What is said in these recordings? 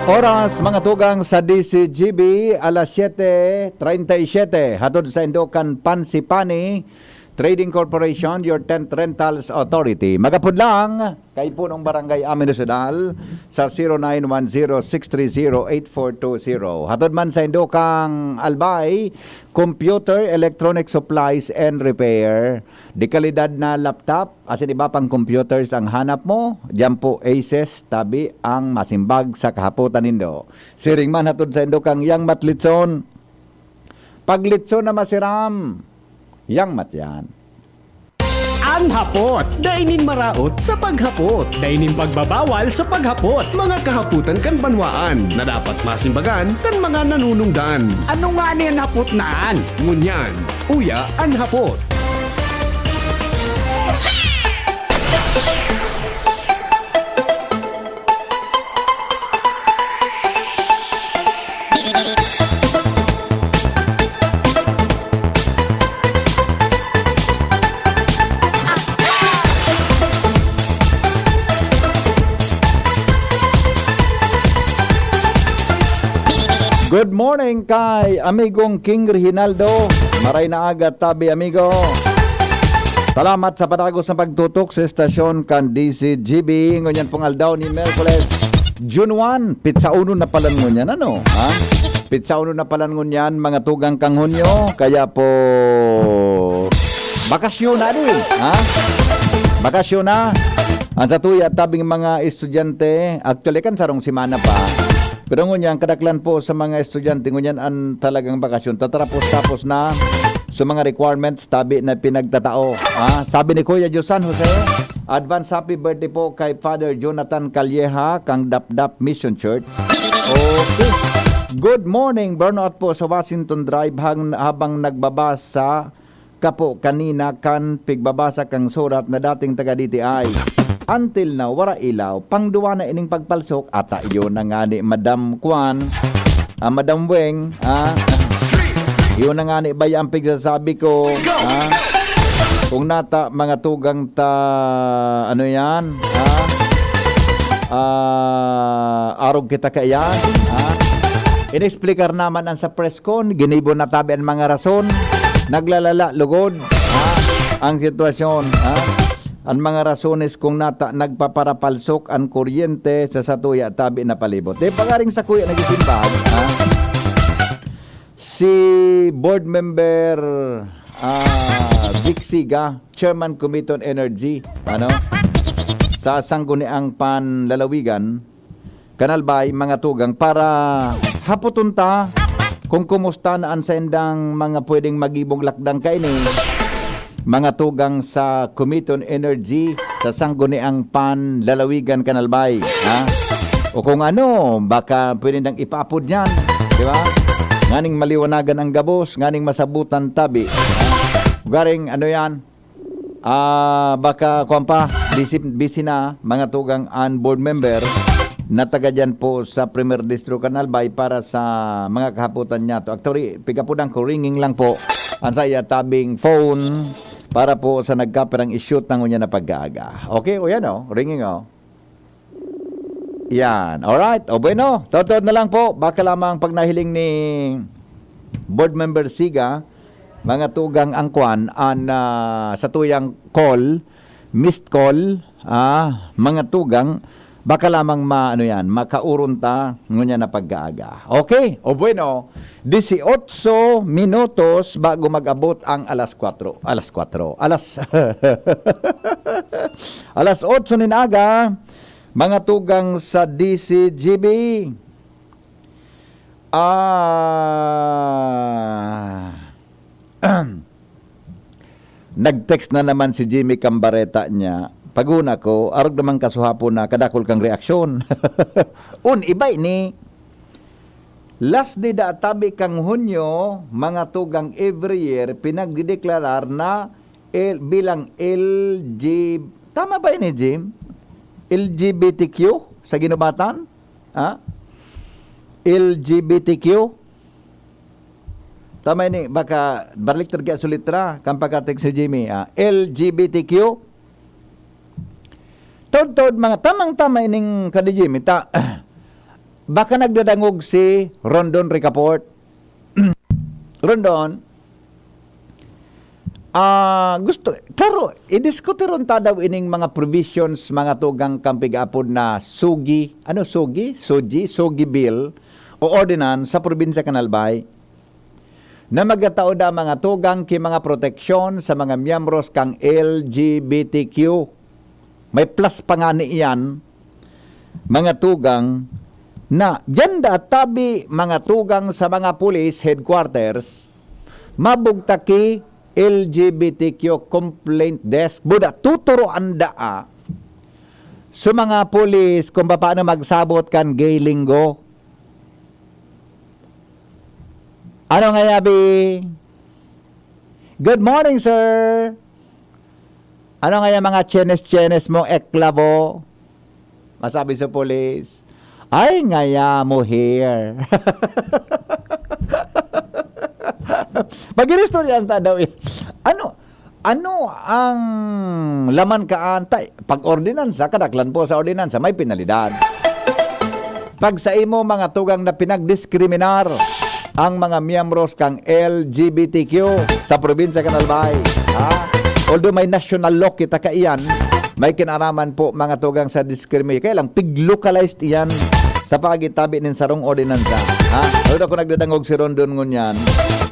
Oras mga tugang sa DCGB alas 7:37 hatod sa Indokan Pansipani Trading Corporation, your 10th Rentals Authority. Magapod lang kay punong barangay Amin Nacional sa 0910-630-8420. Hatod man sa Indokang Albay, Computer, Electronic Supplies and Repair. Di kalidad na laptop, asin iba pang computers ang hanap mo, diyan po Aces, tabi ang masimbag sa kahapotan nindo. Siring man hatod sa Indokang Yang Matlitson. Paglitson na masiram, yang matyan. Ang hapot, dainin maraot sa paghapot. Dainin pagbabawal sa paghapot. Mga kahaputan kan banwaan na dapat masimbagan kan mga nanunungdan. Ano nga niyan hapot naan? Ngunyan, uya ang hapot. Good morning kay amigong King Reginaldo. Maray na aga tabi amigo. Salamat sa patagos ng pagtutok sa estasyon kan DCGB. Ngunyan pong aldaw ni Merkules June 1. Pizza uno na palan ngunyan ano? Ha? Pizza uno na palan ngunyan mga tugang kang Hunyo. Kaya po bakasyon na din. Ha? Bakasyon na. Ang sa tuya tabing mga estudyante. Actually kan sarong simana pa. Pero ngunyan, kadaklan po sa mga estudyante, ngunyan ang talagang bakasyon. Tatapos na sa mga requirements, tabi na pinagtatao. Sabi ni Kuya San Jose, advance happy birthday po kay Father Jonathan Calleja, kang Dapdap Mission Church. Okay. Good morning, burnout po sa Washington Drive habang nagbabasa ka po kanina kan pigbabasa kang surat na dating taga-DTI. Until now, wara ilaw, pangduwa na ining pagpalsok, ata yun na nga ni Madam Kwan, Madam Weng, yun na nga ni bayang pigsasabi ko, kung nata mga tugang ta, ano yan, arog kita kayan, inexplikar naman ang sa press con, ginibo na tabi ang mga rason, naglalala, lugod, ang sitwasyon, ang mga rasones kung nata nagpaparapalsok ang kuryente sa satuya tabi na palibot. Pagaring sa kuya nagisimbag, si board member Vic Siga, Chairman Committee on Energy, sa sangguniang panlalawigan, Kanalbay, mga tugang, para hapotunta kung kumusta na ang sendang mga pwedeng magibong lakdang kainin. Mga tugang sa Committee on Energy sa sangguniang panlalawigan Kanalbay. O kung ano, baka pwede nang ipaapod yan. Di ba? Nganing maliwanagan ang gabos, nganing masabutan tabi. Garing, ano yan? Baka, kumpa, busy na mga tugang and board member na taga dyan po sa Premier District Kanalbay para sa mga kahaputan niya. Actually, pigapudang ko, ringing lang po. Ang saya tabing phone para po sa nagkaperang i-shoot ng unya na pag-aaga. Okay, o yan o, ringing o. Yan, alright, o bueno, totoo na lang po, baka lamang pag nahiling ni board member Siga, mga tugang angkwan, sa tuyang call, missed call, mga tugang, baka lamang makauron ta ngunya na pag-aaga. Okay? O bueno, 18 minutos bago mag-abot ang alas 4. Alas 8 ninaga, mga tugang sa DCGB. Nag-text na naman si Jimmy Cambareta niya. Paguna ko, arog naman kasuhapon na kadakol kang reaksyon. Ibay ni. Last day da tabi kang Hunyo, mga tugang every year, pinagdideklarar na bilang tama ba ini, Jim? LGBTQ sa ginubatan? LGBTQ? Tama ini, baka balik terga sulitra, kampakatek si Jimmy. LGBTQ? Tod mga tamang-tama ining kadijim ita baka nagdadangog si Rondon Ricaport. Rondon, gusto, klaro, i-diskute ron ta daw ining mga provisions, mga tugang kampigapod na sugi bill o ordinance sa probinsya Kanalbay na magkatao da mga tugang ki mga proteksyon sa mga miyembros kang LGBTQ. May plus pa nga niyan, mga tugang, na dyan da tabi mga tugang sa mga police headquarters, mabugtaki LGBTQ complaint desk. Buda, tuturoan daa sa mga police kung paano magsabot kan gay linggo. Ano nga yabi? Good morning, sir. Ano nga yung mga chenes mo, eklabo? Masabi sa police, ay ngaya mo here. Pag-inistoryan ta daw, ano ang laman kaan? Pag ordinansa, kadaklan po sa ordinansa, may penalidad. Pag sa imo mga tugang na pinagdiskriminar ang mga miyembros kang LGBTQ sa probinsya Kanalbay. Although may national law kita kaiyan, may kinaraman po mga tugang sa discrimination. Kaya lang, pig-localized iyan sa pagitabi ng sarong ordinansa. Although kung nagdadangog si Rondon ngunyan,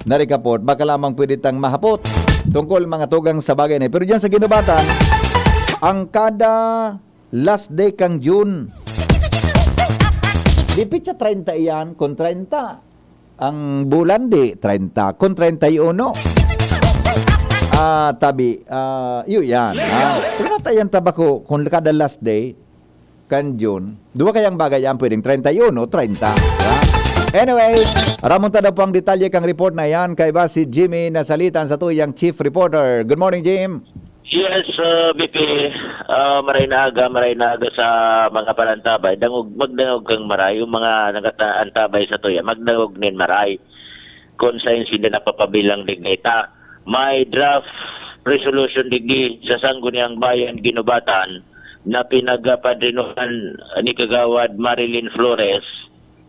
na Ricaport, baka lamang pwede tang mahapot tungkol mga tugang sa bagay na. Pero dyan sa ginubatan, ang kada last day kang June, di pitsa 30 iyan, kung 30. Ang bulan di 30 kung 31 tabi yun yan pinatayan tabako kung kada last day kan June duwa kayang bagay yan pwedeng 31 o 30 anyway ramon tada po ang detalye kang report na yan kay ba si Jimmy nasalitan sa tuyang chief reporter. Good morning, Jim. Yes, BP, maray na aga sa mga palantabay. Magdangog kang maray, yung mga nagaantabay sa tuya, magdangog nin maray. Kung sa sila napapabilang dignita. May draft resolution digdi sa Sangguniang Bayan Ginubatan na pinagapadrinuhan ni Kagawad Marilyn Flores,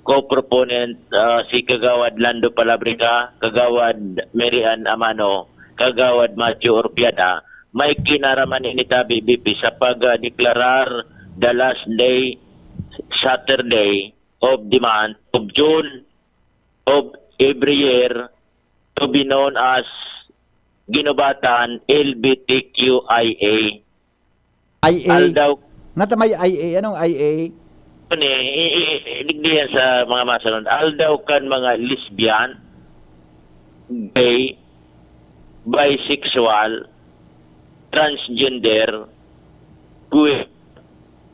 co-proponent si Kagawad Lando Palabrica, Kagawad Mary Ann Amano, Kagawad Matthew Orpiada. May kinaraman ni Tabi BP sa pag-deklarar the last day, Saturday of the month of June of every year to be known as Ginubatan LGBTQIA. IA? Aldaw, Nata may IA? Anong IA? Iligdihan sa mga masalon. Aldaw kan mga lesbian, gay, bisexual, transgender, queer.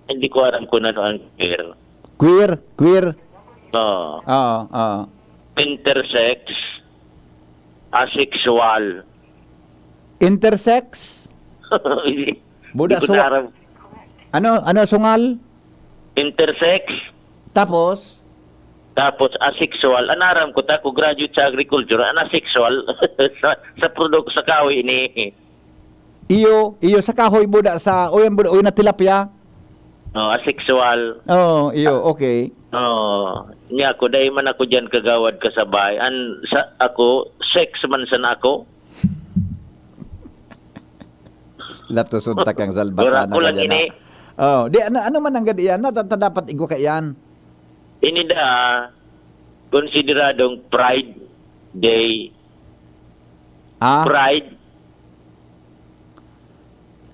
Hindi ko alam kung ano ang queer. Queer? No. Oo. Intersex, asexual. Intersex? Buda Hindi ko so na alam. ano sungal? Intersex, Tapos asexual. Anaram ko ta ko graduate sa agriculture, asexual sa product sa kawi ni iyo sa kahoy buda sa oyan na tilapia. asexual. Iyo okay. Niya ko dahil man ako diyan kagawad kasabay. Sa ako sex man sana ako. Lato suntak ang salbatan Ko lang ini. Di ano man ang gadiyan na dapat igo kayan. Ini da konsideradong Pride Day.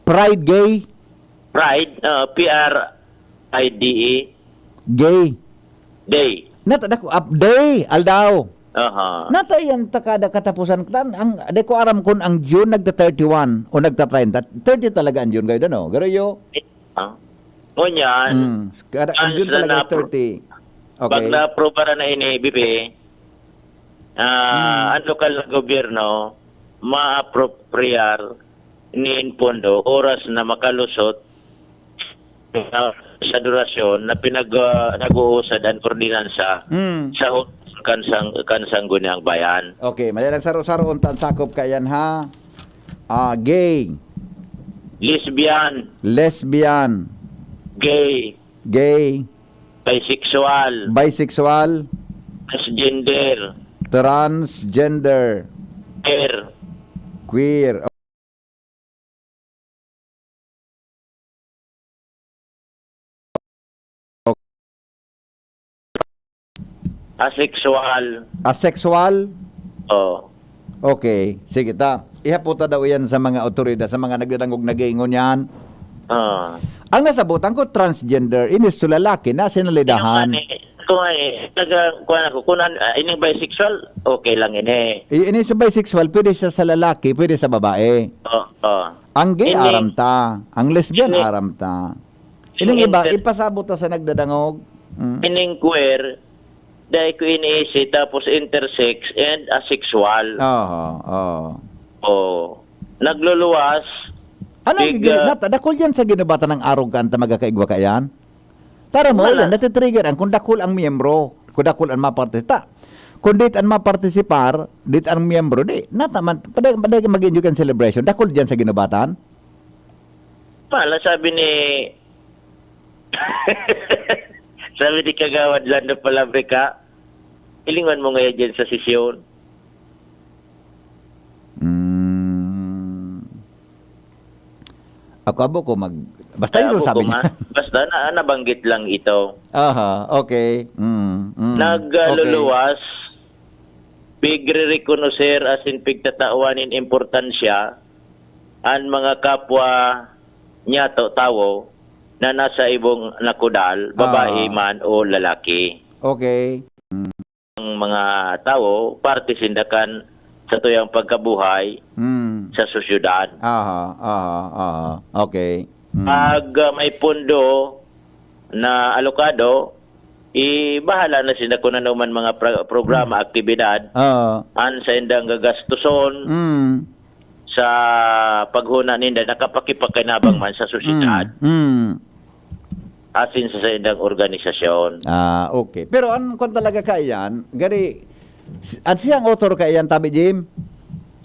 Pride gay. Pride, P-R-I-D-E. Gay. Day. Nata dako upday aldaw. Nata yan takada katapusan ang de ko aram kun ang June nagta 31 o nagta 30 talaga ang June kayo no. Garo yo. Ngunyan. Ang June talaga 30. Okay. Pag na-approve na ini BP, ang lokal na gobyerno ma-appropriar ni pondo oras na makalusot sa durasyon na nag-uusad ang ordinansa sa Kansanguniang Bayan. Okay, madalang saro-saro untan sakop kayan ha. Gay, Lesbian, lesbian, gay, gay, bisexual, bisexual, transgender, transgender, queer, queer, asexual. asexual. Oh. Okay, sige ta. Ihaputa daw yan sa mga otoridad, sa mga nagdadangog nagingon yan. Ah. Ang nasabutan ko, transgender, inis to lalaki na sinalidahan. Kung ining bisexual, okay lang ini. Inis sa bisexual, pwede siya sa lalaki, pwede sa babae. Oh. Ang gay, Ini- aram ta. Ang lesbian, Ini- aram ta. Ining iba, Inter- ipasabot ta sa nagdadangog. Ining queer, dahil ko iniisi, tapos intersex and asexual. Oo, oo. Oh. Nagluluwas. Ano ang Big, nata? Dakol yan sa ginubatan ng arrogant na magkakaigwa kayan? Tara mo, Wala. yan, natitrigger ang kung dakol ang miyembro, kung dakol ang mapartisita. Kung dit ang mapartisipar, dit ang miyembro, di, nataman, paday mag-enjoy kan celebration, dakol dyan sa ginubatan? Pala, sabi ni... sabi ni Kagawad Lando Palabrica, ilingan mo ngayon dyan sa sesyon. Ako abo ko basta ito sabi niya. Basta nabanggit lang ito. Aha, okay. Nagluluwas, bigre reconocer as in pigtatauanin importansya ang mga kapwa niya tawo na nasa ibong nakudal, babae man o lalaki. Okay. Ang mga tao, parte sindakan sa tuyang pagkabuhay sa sosyudad. Aha. Okay. Pag may pundo na alokado, bahala na sila kung ano man mga programa, aktibidad, an sa indang gagastuson sa paghuna ninda, nakapakipakinabang man sa sosyedad, asin sa indang organisasyon. Okay. Pero ano kung talaga kayan, gari, at siyang author kayan, Tabi Jim?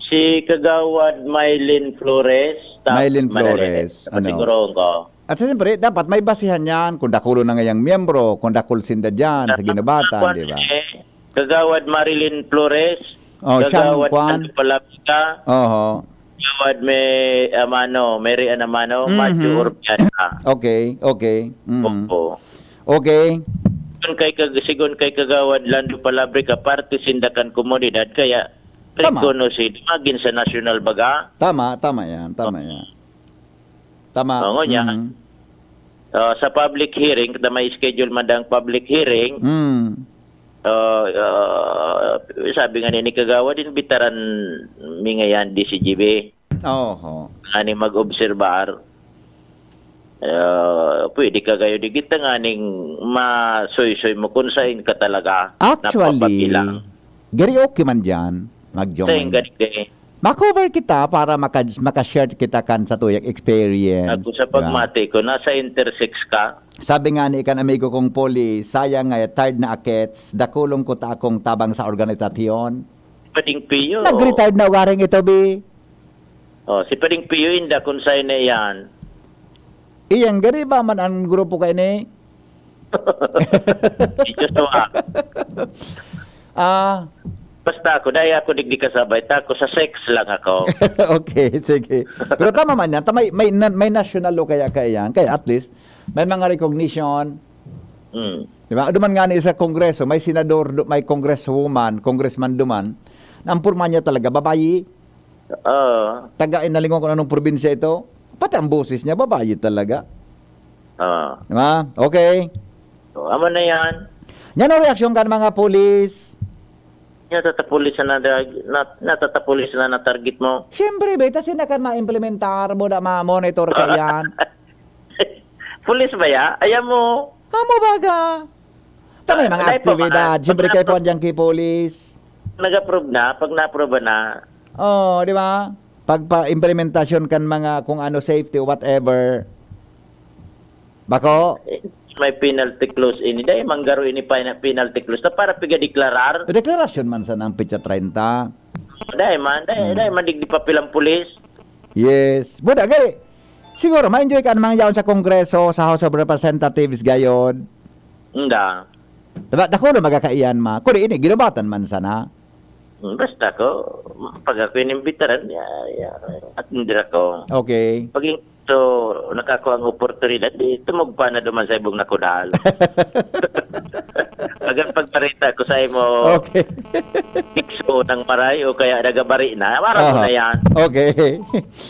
Si Kagawad Mylene Flores. Mylene Flores, ano? Patigurong ko. At siyempre, dapat may basihan yan kung dakulo na ngayang miyembro, kung dakul sinda dyan sa ginabatan, di ba? Kagawad Marilyn Flores. Siyang Kagawad Kwan. Palapika. Oo. Kagawad Mary Anamano. Matthew Urbiana. Okay. Opo. Okay. Sigon kay Kagawad Lando Palabrica, parte sindakan komunidad, kaya Tama. reconoce magin sa national baga. Tama yan. Tama. Oo nga. Sa public hearing, kada may schedule man ang public hearing, sabi nga ni Kagawad, inbitaran mi ngayon DCGB. Oo. Ani mag-obserbar. Pwede ka kayo digit nga ning masoy-soy mo kung saan ka talaga Actually, napapabilang. gari okay man dyan, Sa'yo mag-join. ganito Makover kita para makashare kita kan sa tuyang experience. Ako sa Diba? pagmati ko, nasa intersex ka, Sabi nga ni ikan amigo kong poli, sayang nga tired na akets, dakulong ko ta akong tabang sa organisasyon. Pading Piyo. Nag-retired na ugaring ito, bi. Si Pading Piyo, inda kung saan na yan. Iyang gari ba man ang grupo kayo ni? Basta ako, dahil ako digdi kasabay, tako sa sex lang ako. Okay, sige. Pero tama man yan. May national law kaya yan. Kaya at least, may mga recognition. Diba? Duman nga ni sa kongreso, may senador, may congresswoman, congressman duman, na ang purma niya talaga, babayi. Taga-inalingon ko na nung probinsya ito. Pati ang boses niya, babayi talaga. Diba? Okay. Ama na yan. Yan ang reaksyon ka ng mga polis. Natatapulis na target mo. Siyempre, beta sinakan ma-implementar mo na ma-monitor ka yan. Pulis ba ya? Ayaw mo. Amo baga. Tama yung mga Dahil po, aktibidad. Siyempre kayo po andyan kay polis. Nag-approve na, pag na-approve na, Oh, di ba? Pagpa-implementasyon kan mga kung ano safety or whatever. Bako? may penalty clause ini. Dahil manggaro ini penalty clause na para piga-deklarar. Deklarasyon man sa ng pitsa 30. Dahil man digdi papilang pulis. Yes. Buda, gay. Siguro, ma-enjoy ka namang yaon sa Kongreso, sa House of Representatives gayon. Nga. Diba, dako na magkakaiyan ma. Kung ini, ginabatan man sana. Basta ko, pag ako inimbitaran, at hindi ako. Okay. Pag ito, nakakuha ang oportunidad, di tumugpa na duman sa ibong nakudal. Agar pagparita ko sa imo, Okay. tikso ng maray o kaya nagabari na, marang mo na yan. Okay.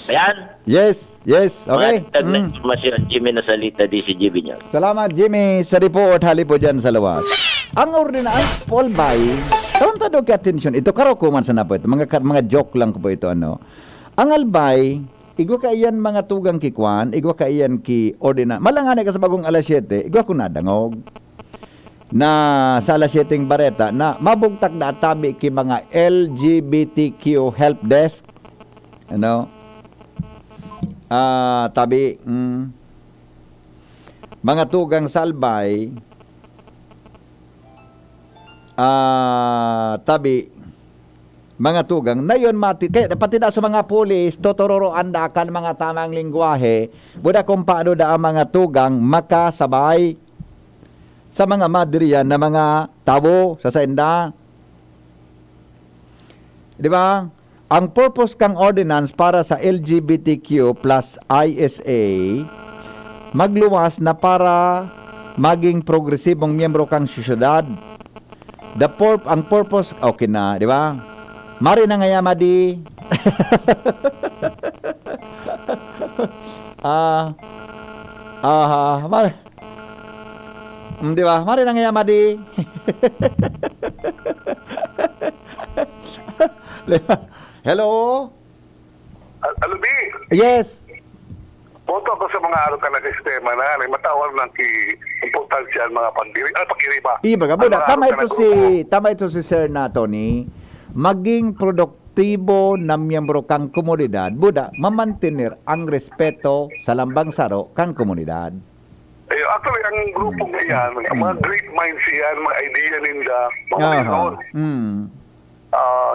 Ayan. Yes, yes. Okay. Mga na informasyon, Jimmy na salita di si Jimmy niyo. Salamat, Jimmy, sa report. Hali po dyan sa lawas. Ang ordinance, Paul Bay, tawang ka attention. Ito karo ko man sana po ito. Mga joke lang ko po ito. Ano. Ang albay, igwa ka iyan mga tugang kikwan, igwa ka iyan ki ordinance. Malangan ka sa bagong alas 7, igwa ko nadangog. Na sa alas 7 bareta, na mabugtak na tabi ki mga LGBTQ help desk. Ano? Tabi, mga tugang salbay, tabi, mga tugang, na yun kaya pati na sa mga pulis, totororo anda kan mga tamang lingwahe, buda kung paano da ang mga tugang makasabay sa mga madriyan na mga tabo sa senda. Di ba? Ang purpose kang ordinance para sa LGBTQ plus ISA magluwas na para maging progresibong miyembro kang syudad. Ang purpose, okay na, di ba? Mari na nga madi. Mari. Di ba? Mari na nga madi. Hello? Alubi, Yes. boto ako sa mga araw ka na sistema na matawag ng importansya ang mga pagkiriba. Ibaga Ang buda, mga araw ka na tama ito si Sir na Tony. Maging produktibo na miyembro kang komunidad, buda, mamantenir ang respeto sa lambang saro kang komunidad. Actually, ang grupong yan, mga great minds yan, mga idea ninda, mga mayroon.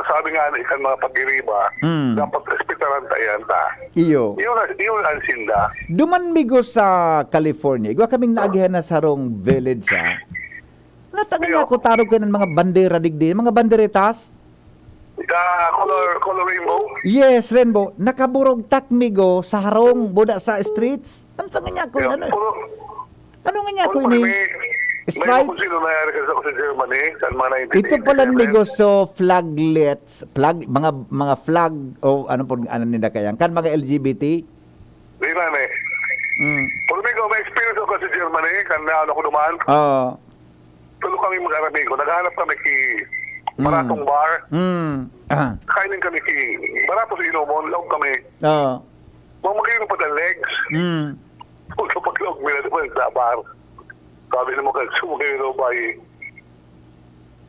Sabi nga na ikan mga pagkiriba, dapat respetaran tayo ta. Iyo. Yun ang sinda. Duman migo sa California, igwa kaming naagihan na sarong village ha. Natangan nga ko tarog ka ng mga bandera digdi, mga banderitas. Color rainbow. Yes, Rainbow. Nakaburog takmigo sa harong buda sa streets. Ano tangan niya ko? Ano nga niya ko ini? May kung sino nangyari kasi ako sa Germany, sa mga 1987. Ito pala migo so flaglets, mga flag o ano po nila kaya kan mga LGBT. Di na eh. Pero may experience ako sa Germany, kan na ako dumaan. Tulog kami mag-aramigo. Naghanap kami Maratong bar. Kainin kami Barato sa Inomon, log kami. Mamagay pa ng legs. Kung sa paglog, may naman sa bar. Sabi naman kasi sumagay na ba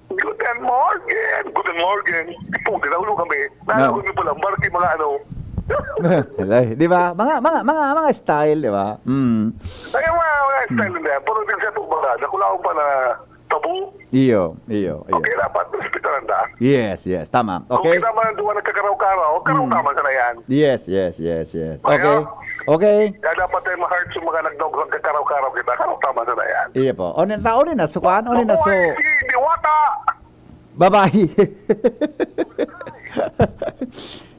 Guten Morgen! Guten Morgen! Ipong, tinawalo kami. Nalagod mo palang bar kay mga ano. Di ba? Mga style, di ba? Ay, mga style nila. Pero din sa tubaga, nakulawang pa na tabu. Iyo. Okay, dapat hospitalan na. Yes, tama. Okay. Kung kita man duwa nagkakaraw-karaw, karaw-karaw sa na yan. Yes. Okay. Kaya dapat tayo ma-heart sa mga nagdog nagkakaraw-karaw kita, karaw-tama sa na yan. Iya po. Onin na sukuan, onin na so. Si Diwata! Babae.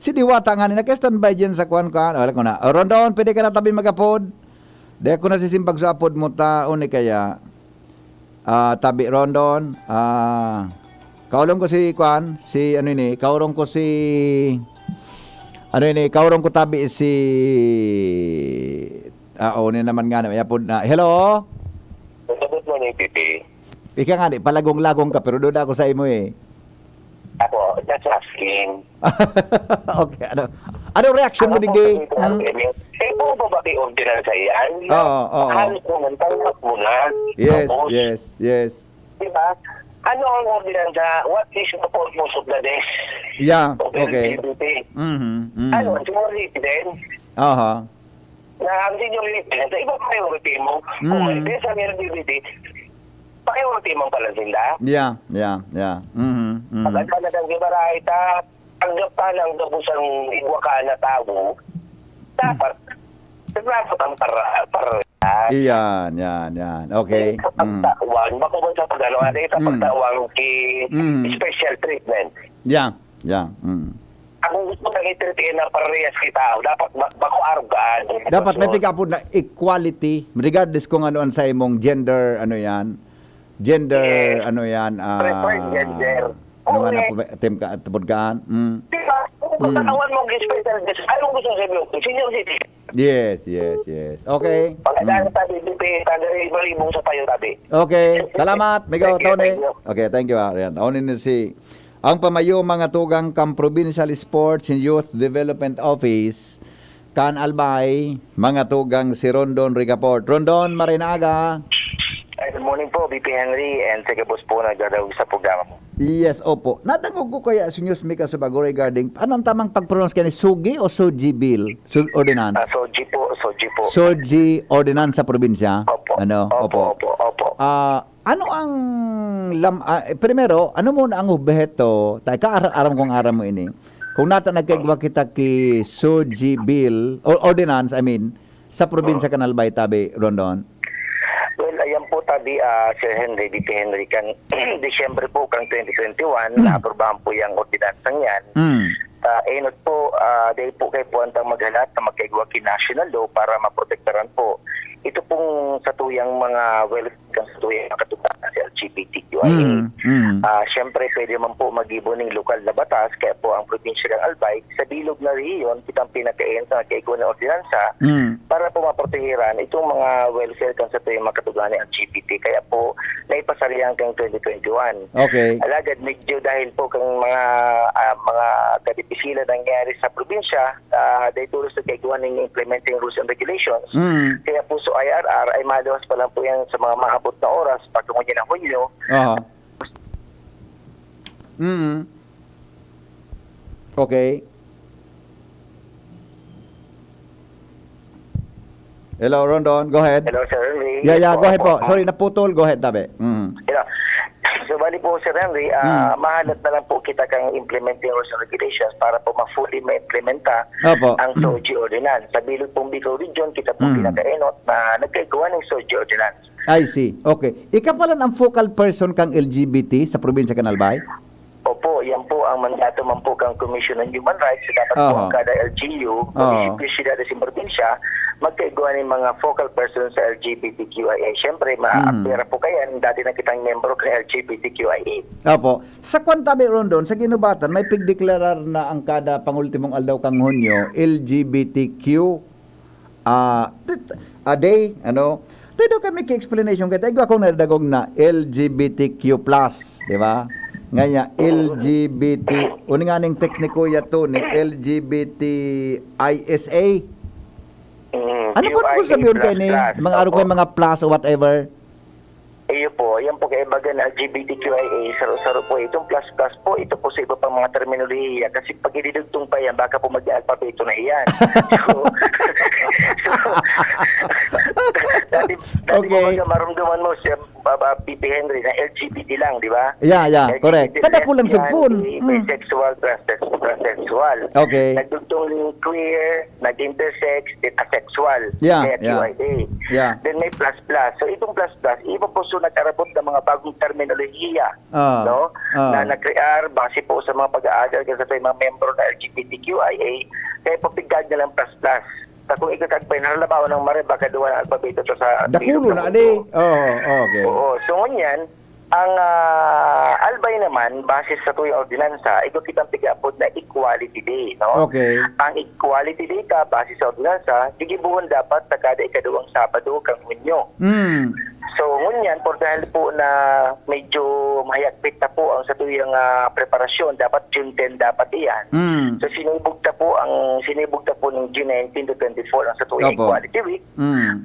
Si Diwata nga nila, standby dyan sa kuan. Wala ko na. Rondon, pwede ka na tabi magapod. Dahil ko na sisimpag sa apod mo taon kaya. Tabi Rondon. Kaulong ko si kuan. Kaulong ko tabi si onin naman nga na. Yapod na. Hello? Good morning, Pipi. Ika nga palagong-lagong ka, pero doon ako sa imo eh. Ako, just asking. Okay, ano reaction mo digdi? Eh, po ba ba kayo ordinal sa iyan? Oo. Halos mo man, tanggap mo na. Yes. Diba? Ano ang ordinal sa, what is the purpose of the desk? Yeah, Of the okay. LGBT? Mhm. Ano, seniority din? Aha. Na ang seniority din, sa iba priority mo, kung may desk ang LGBT, priority mo pala sila. Yeah. Mhm. Agad ka na ng gibaray, tanggap ka ng gabusang igwa ka na tao, dapat, dapat ang para yan. Yan. Okay. Sa pagtawang, makubang sa pagdalawa na ito, pagtawang special treatment. Yeah. Ang gusto nang itirtiin ng parehas kita, dapat makuargan. Dapat may pick up na equality regardless kung ano ang sa imong gender Yes. preferred gender. ano nga Okay. na po team ka at podkaan. Diba? Kung pagkatawan mo ang special guest, anong gusto sabi mo? Senior citizen. Yes. Okay. Pagkadaan tabi, malibong sa payo tabi. Okay. Salamat, Migo Thank you, Tony. thank you. Okay, thank you. Ayan. Tony ni si ang pamayo mga tugang kam Provincial Sports and Youth Development Office kan Albay, mga tugang si Rondon Ricaport. Rondon Marinaga. Good morning po, BP Henry, and sige boss po, nagdadawag sa programa mo. Yes, opo. Nadangog ko kaya si News Mika sa bago regarding anong tamang pag-pronounce kani Sugi o Soji Bill? Ordinance? Soji po. Soji Ordinance sa probinsya? Opo. Opo. Ano ang primero, ano muna ang objeto? Aram kong aram mo ini. Kung nata nagkaigwa kita ki Soji Bill or Ordinance, sa probinsya Kanalbay tabi, Rondon? Well, ayan po tabi, Sir Henry, BP Henry, kan Disyembre po kang 2021, na-aprobahan po yung ordinansang yan. Enot po, dahil po kayo po antang maghalat na magkaigwa ki national law para maprotektaran po. Ito pong satuyang mga satuyang katutunan sa LGBTQIA. Siyempre, pwede man po mag-ibo ng lokal na batas, kaya po ang probinsya ng Albay, sa bilog na rehiyon, kitang pinakain sa nagkaigwa ng ordinansa, para po maprotehiran itong mga welfare kan sa tuyang mga katutunan ng LGBT. Kaya po, naipasari hanggang 2021. Okay. Alagad, medyo dahil po kang mga kadipisila nangyari sa probinsya, dahil tulos na kaiguan ng implementing rules and regulations. Kaya po so IRR ay madawas pa lang po yan sa mga maabot na oras pagkakunyan ng Hunyo. Okay. Hello, Rondon. Go ahead. Hello, Sir Henry. Yeah, go ahead po. Sorry, naputol. Go ahead, tabi. Yeah. So, bali po, Sir Henry, mahalat na lang po kita kang implementing rules and regulations para po ma-fully ma-implementa Opo. ang SOGI Ordinance. Sa bilog pong Bicol Region, kita po pinaka-enot na nagkagawa ng SOGI Ordinance. I see. Okay. Ika pala ang focal person kang LGBT sa probinsya Kanalbay? Opo, yan po ang mandato man po kang Commission on Human Rights. Dapat po ang kada LGU, munisipyo siya sa probinsya, magkaigawa ng mga focal persons sa LGBTQIA. Siyempre, ma-apera po kayan, dati na kitang membro ng LGBTQIA. Opo. Sa kwantabi, Rondon, sa ginubatan, may pigdeklarar na ang kada pangultimong aldaw kang Hunyo, LGBTQ day, Pwede kami ki-explanation kaya tayo akong nadagog na LGBTQ+, di ba? Ngaya, LGBT, uninganing tekniko yato ni LGBTISA. Ano po sabihin kayo ni? Mga araw ko mga plus or whatever? Iyo po, yan po kay baga na LGBTQIA, saro-saro po. Itong plus po, ito po sa iba pang mga terminolohiya. Kasi pag ididugtong pa yan, baka po mag-alpabeto na iyan. Dati Okay. mo marumduman mo siya, PP Henry, na LGBT lang, di ba? Yeah, correct. Kada po lang subpun. Bisexual, transsexual. Okay. Nagdugtong queer, nag-intersex, asexual. Yeah, kaya QIA. Yeah. Then may plus. So itong plus, iba po so nagkarabot ng mga bagong terminolohiya. Na nag-crear base po sa mga pag-aaral kasi sa mga membro na LGBTQIA, kaya papigad na lang plus. Sa kung ikakagpay, nalalabawan ng mare, baka duwan ang alpabeto to sa... Dakulo na, adi. Okay. Oo. So, ngunyan, ang Albay naman, base sa tuyong ordinansa, ito kitang tigapod na Equality Day, no? Okay. Ang Equality Day ka, base sa ordinansa, gigibuhon dapat sa kada ikaduwang Sabado kang Hunyo. So, ngunyan, por dahil po na medyo mahayagpit na po ang sa tuyang preparasyon, dapat June 10 dapat iyan. So, sinibugta po ng June 19 to 24 ang sa tuyang Equality Week.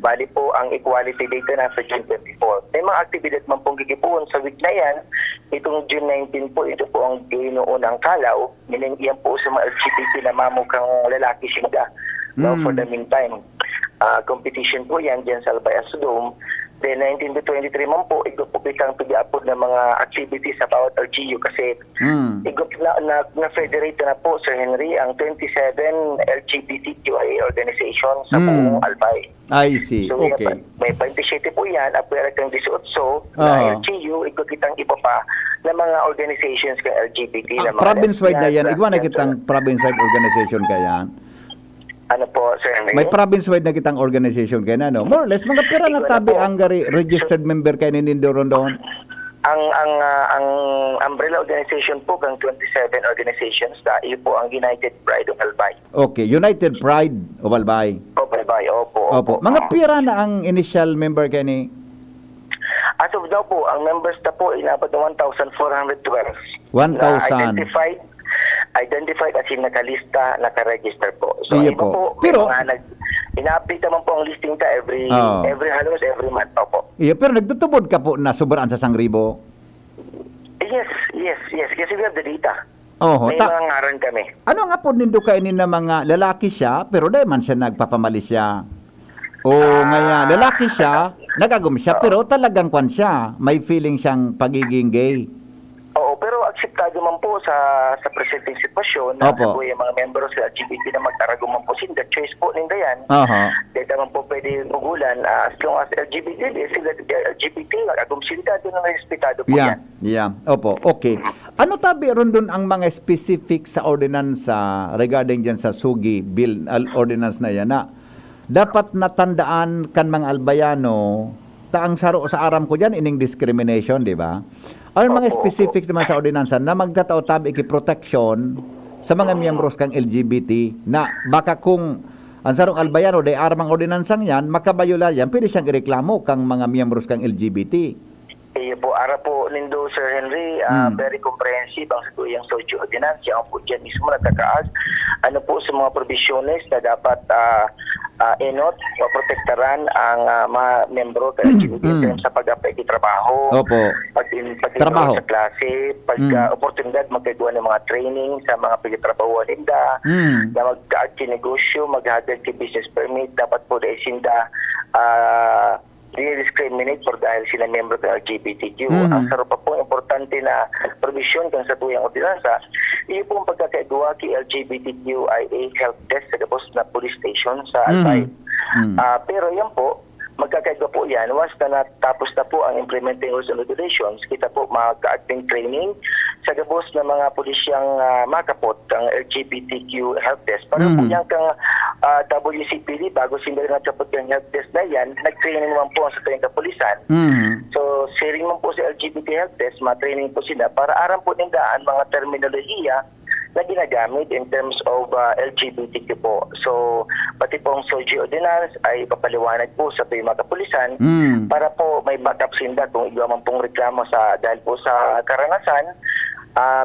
Bali po, ang Equality Day na sa June 24. May mga aktibidad man pong gigibuhon sa week na yan. Itong June 19 po, ito po ang ginoonang kalaw. Meaning, iyan po sa mga LGBT na mamukang lalaki singa. For the meantime, competition po yan dyan sa Albay Asudom. Then 19 to 23 man po, igop po kitang pag-upload ng mga activities sa bawat LGU kasi igop na federate na po, Sir Henry, ang 27 LGBTQIA organization sa buong Albay. I see. So Okay. may 27 po yan, apwera kang 18 na LGU, igop kitang iba pa na mga organizations kay LGBT. na mga Province-wide na yan. lesbian, Igwa na transgender. kitang province-wide organization kaya. Ano po, Sir Henry? May province-wide na kitang organization kaya na, no? More or less, mga pera na tabi ang registered member kay Nindoron doon. Ang umbrella organization po kang 27 organizations na iyo po ang United Pride of Albay. Okay, United Pride of Albay. Albay, opo. Opo. Mga pira na ang initial member kay ni. As of now po, ang members na po inabot ng 1,412. 1,000. Na identified as in nakalista, nakaregister po. So Iyo iba po. po, Pero- ina-update naman po ang listing ta every halos every month. Opo. Iya, pero nagtutubod ka po na sobrang sa 1,000. Yes. Kasi we have the data. Oho. May mga ngaran kami. Ano nga po nindo kainin na mga lalaki siya, pero dahil man siya nagpapamali siya. O ngaya, lalaki siya, nagagum siya, pero talagang kwan siya. May feeling siyang pagiging gay. Oo, pero akseptado man po sa presenting sitwasyon na Opo. po yung mga membro sa LGBT na magtarago man po sila. Choice po ninda yan. Oho. Dahil naman po pwede mugulan as long as LGBT, sila LGBT, agum sila, doon na respetado po yan. Yeah. Opo. Okay. Ano tabi ron doon ang mga specific sa ordinansa regarding dyan sa Sugi bill ordinance na yan na dapat natandaan kan mga albayano taang saro sa aram ko dyan ining discrimination, di ba? Ang mga specific naman sa ordinansa na magtatao tabi protection sa mga miyembros kang LGBT na baka kung ang sarong albayano day aram ang ordinansang yan, makabayula yan, pwede siyang ireklamo kang mga miyembros kang LGBT. Iyo po, ara po nindo, Sir Henry, very comprehensive ang satuyang socio ordinance. Ang po dyan mismo natakaas. Ano po sa mga provisiones na dapat enot o protektaran ang mga membro ng LGBT sa pag-trabaho, Opo. Trabaho. sa klase, oportunidad magkagawa ng mga training sa mga pagtrabaho nila, na mag-add negosyo, mag-hagad kay business permit, dapat po dahil sinda discriminate for dahil sila member ng LGBTQ. Ang sarap pa po importante na provision kang sa tuyang ordinansa, iyo po ang pagkakagawa kay LGBTQIA help desk sa gabos na police station sa Albay. Pero yan po, magkakaiba po yan. Once na natapos na po ang implementing rules and regulations, kita po mag-acting training sa gabos na mga pulisyang makapot ang LGBTQ help desk. Para po yan kang WCPD, bago sila natapot yung help desk na yan, nag-training naman po sa tuyang kapulisan. So, sharing man po sa LGBT help desk, ma-training po sila para aram po nindaan mga terminolohiya na ginagamit in terms of LGBTQ po. So, pati pong socio ordinance ay papaliwanag po sa mga kapulisan para po may backup sinda kung igawa man pong reklamo sa dahil po sa karanasan.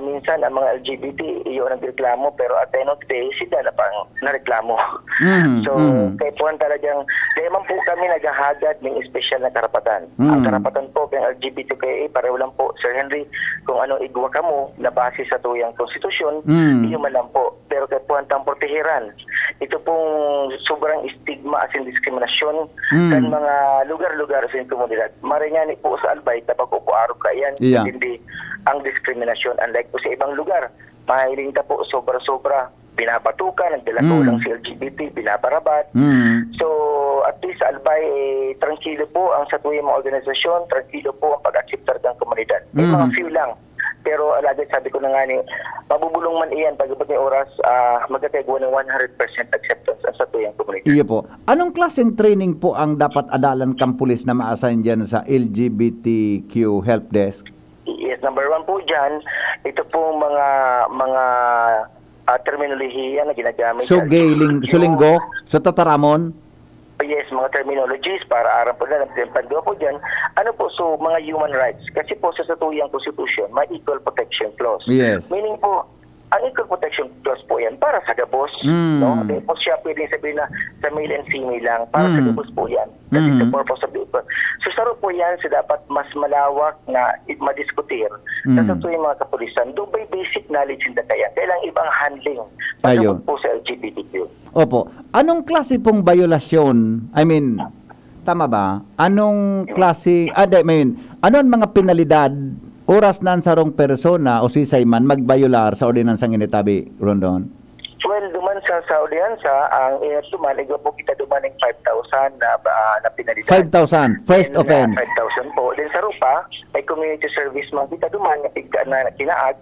Minsan ang mga LGBT iyo nagreklamo pero at the end of the day sila na pang nareklamo. So kaya po talagang kaya man po kami naghahagad ng espesyal na karapatan. Ang karapatan po ng LGBTQIA pareho lang po, Sir Henry, kung ano igwa ka mo na base sa tuyang konstitusyon, iyo man lang po. Pero kaya po ang protehiran. Ito pong sobrang stigma as in diskriminasyon kan mga lugar-lugar sa komunidad. Maringani po sa Albay tapos upuaro ka yan, hindi ang diskriminasyon. Unlike po sa ibang lugar, mahiling ta po sobra-sobra, binabatukan, nagdalako lang si LGBT, binabarabat. So, at least sa Albay, tranquilo po ang sa tuyang mga organisasyon, tranquilo po ang pag-acceptar ng komunidad. May mga few lang. Pero alagad sabi ko na nga ni, mabubulong man iyan pag may oras, magkakagawa ng 100% acceptance sa tuyang komunidad. Iyo po. Anong klaseng training po ang dapat adalan kang pulis na ma-assign dyan sa LGBTQ help desk? Yes, number one po dyan, ito po mga terminolohiya na ginagamit. So, so linggo, sa tataramon? Yes, mga terminologies para aram po na pagdo po dyan. Ano po, so mga human rights. Kasi po sa satuyang constitution, may equal protection clause. Yes. Meaning po, ang equal protection clause po yan para sa gabos. No? Hindi po siya pwedeng sabihin na sa male and female lang. Para sa gabos po yan. That is the purpose of the equal. So saro po yan sa dapat mas malawak na madiskutir sa satuyang mga kapulisan. Do by basic knowledge in the kaya. Kailang ibang handling pasabot po sa LGBTQ. Opo. Anong klase pong violasyon, tama ba? Anong klase, ano ang mga penalidad oras nan sarong persona o sisay man magbayular sa ordinansang initabi, Rondon? Well, duman sa audiensa, ang duman, ikaw po kita duman ng 5,000 na pinalidad. 5,000, first Then, offense. 5,000 po. Then sa rupa, may community service man kita duman na kinaag.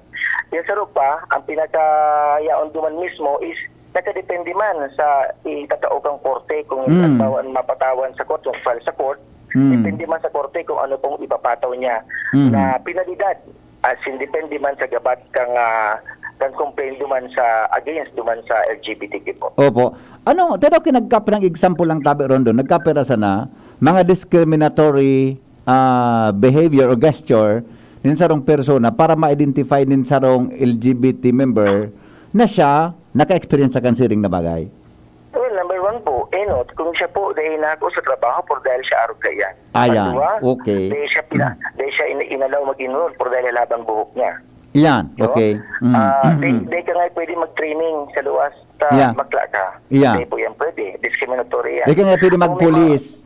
Then sa rupa, ang pinakayaon duman mismo is nakadepende man sa itataokang korte kung mapatawan sa court, kung file sa court. Depende man sa korte kung ano pong ipapataw niya na pinalidad. As in, depende man sa gabat kang complain duman sa against duman sa LGBTQ po. Opo. Ano, pero kinagkape ng example lang tabi Rondon, nagkapera sana mga discriminatory behavior or gesture nin sarong persona para ma-identify nin sarong LGBT member na siya naka-experience sa kansiring na bagay. Well, number one po, kung siya po dahil nako sa trabaho por dahil siya arog yan. Ayan, Pangalawa, okay. Dahil siya inalaw mag-enroll por dahil labang buhok niya. Yan, okay. Dahil ka nga pwede mag-training sa luwas sa bakla ka. Yeah. Dahil po yan pwede. Discriminatory yan. Di ka nga pwede mag-police.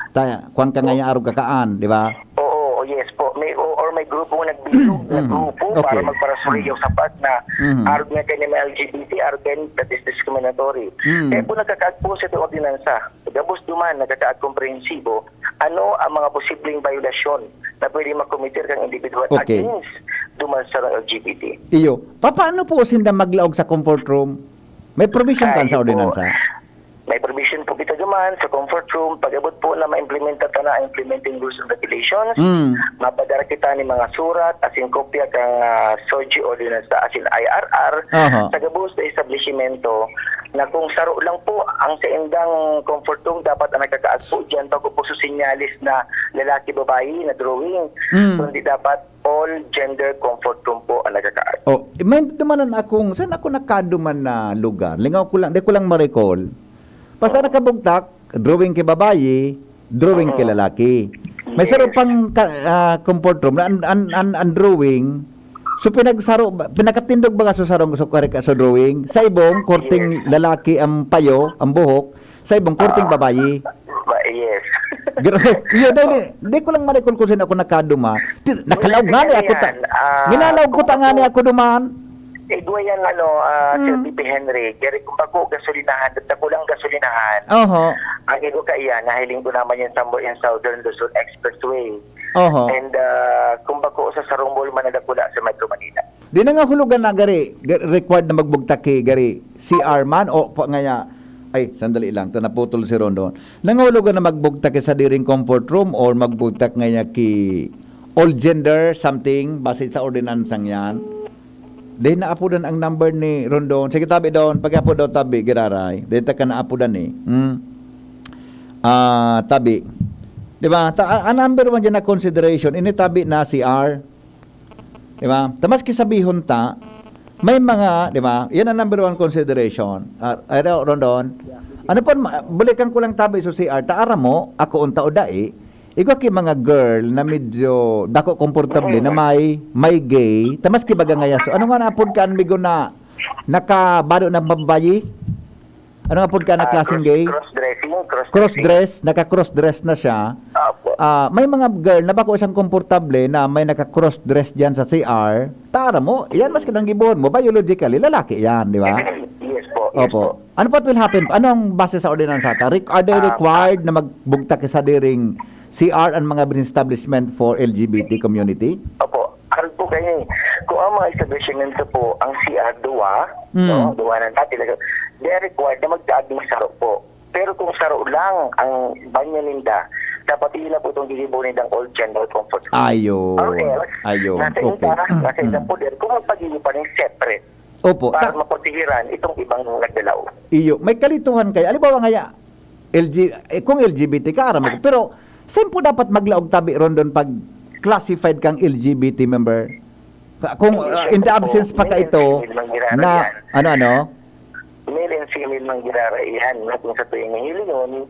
Kuwan ka nga yung arog kakaan, di ba? Oo, yes po. Or may grupo nagbilog na grupo Okay. para magparasuri yung sapat na arog nga kayo ng LGBT, arog kayo that is discriminatory. Kaya po nagkakaag po sa itong ordinansa. Gabos duman, nagkakaag komprehensibo, ano ang mga posibleng violasyon na pwede makomitir kang individual Okay. against duman sa LGBT. Iyo. Paano po sinda maglaog sa comfort room? May provision kan Ay, sa po. ordinansa? May provision po kita duman sa comfort room. Pag-abot po na ma-implementa ta na implementing rules and regulations, mapadara kita ni mga surat, asin kopya kang SOGI ordinance asin IRR, sa gabos na establishmento na kung saro lang po ang sa indang comfort room, dapat ang nagkakaag po dyan pag po sinyalis na lalaki-babayi na drawing. Kundi dapat all gender comfort room po ang nagkakaag. Oh, may dumanan akong, saan ako nakaduman na lugar? Lingaw ko lang, di ko lang ma-recall. Basta nakabugtak, drawing kay babayi, drawing kay lalaki. May saro pang comfort room na ang drawing. So pinakatindog ba sa sarong sa drawing? Sa ibong korting lalaki ang payo, ang buhok, sa ibong korting babayi. Yes. Iyo dahil di ko lang ma-recall kung saan ako nakaduma. Nakalaw nga ni ako ta. Minalaw ko ta nga ni ako duman. Igwayan Sir Pipi Henry, kaya kung bago gasolinahan, at ako lang gasolinahan, ang igo ka iyan, nahiling ko naman yung Southern Luzon Expressway. And kung bago sa Sarumbol, manadakula sa Metro Manila. Di na nga hulugan na gari, required na magbugtaki gari, CR man, o ngaya, ay, sandali lang, ito naputol si Rondon. Nangahulugan na magbugtaki sa diring comfort room or magbugtak ngaya ki all gender something, base sa ordinansang yan. Dahil naapudan ang number ni Rondon. Sige, tabi doon. Pag-apo daw tabi, giraray. Dahil ka naapudan eh. Tabi. Diba? Ang number one dyan na consideration, initabi na si R. Diba? Tamas kisabihon ta, may mga, diba? Yan ang number one consideration. Rondon. Ano po, balikan ko lang tabi so si R. Taara mo, ako unta o dai, ikaw ki mga girl na medyo dako komportable na may gay, tamas ki baga ngaya. So ano nga napod ka anmigo na nakabado na babayi? Ano nga pod ka na klaseng gay? Cross-dress, naka-cross-dress na siya. May mga girl na bako isang komportable na may naka-cross-dress diyan sa CR. Tara mo, yan mas kanang gibuhon mo, biologically lalaki yan, di ba? Yes po. Opo. Ano what will happen? Ano ang base sa ordinansa ta? Are they required na magbugtak sa diring CR ang mga establishment for LGBT community? Opo. Harap po kayo. Kung ang mga establishment po, ang CR duwa, duwa ng dati, they are required na magtaag ng saro po. Pero kung saro lang ang banyo ninda, dapat yun na po itong gigibunin ng all gender comfort. Ayo. Or else, nasa inda po din, kung magpag-iipan ng separate. Opo. Para mapatigiran itong ibang nagdalaw. Iyo. May kalituhan kayo. Alibawa nga kung LGBT ka, aram ko. Pero, saan po dapat maglaog tabi Rondon pag classified kang LGBT member? Kung in the absence pa ka ito, na, ano? Male and female mang giraraihan, no? Kung sa tuwing hiling yun,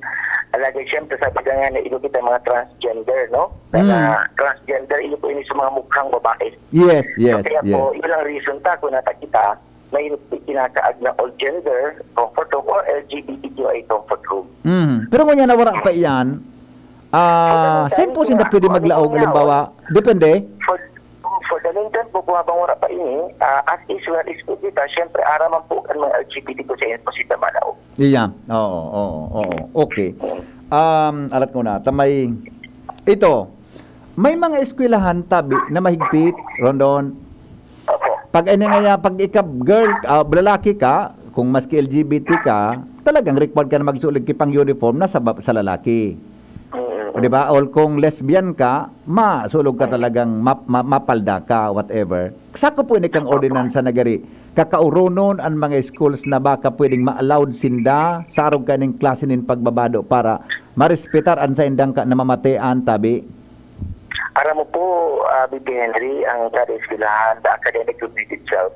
alagay siyempre sabi ka nga na ilo kita mga transgender, no? Na transgender, ilo po ini sa mga mukhang babae. Yes. So, kaya po, yun ang reason ta kung natakita, may kinakaag na all gender comfort room or LGBTQI comfort room. Pero kung yan nawara pa iyan, Saan po sila pwede maglaog? Halimbawa, depende. For the meantime po, kung habang wala pa ini, as is well is po kita, syempre araman po ang mga LGBT po sa inyo po si Tamalao. Iya. Oo. Okay. Alat ko na. Tamay, ito, may mga eskwelahan tabi na mahigpit, Rondon. Opo. Pag ikaw girl, lalaki ka, kung maski LGBT ka, talagang required ka na magsulig kipang uniform na sa lalaki. O, di ba? O kung lesbian ka, masulog ka talagang mapalda ka, whatever. Sako po ini kang ordinansa na gari. Kakauronon ang mga schools na baka pwedeng ma-allowed sinda sa arog ka ng klase nin pagbabado para marespetar ang sa indang ka na mamatean tabi. Aram mo po, BB Henry, ang kada eskwelahan, the academic unit itself,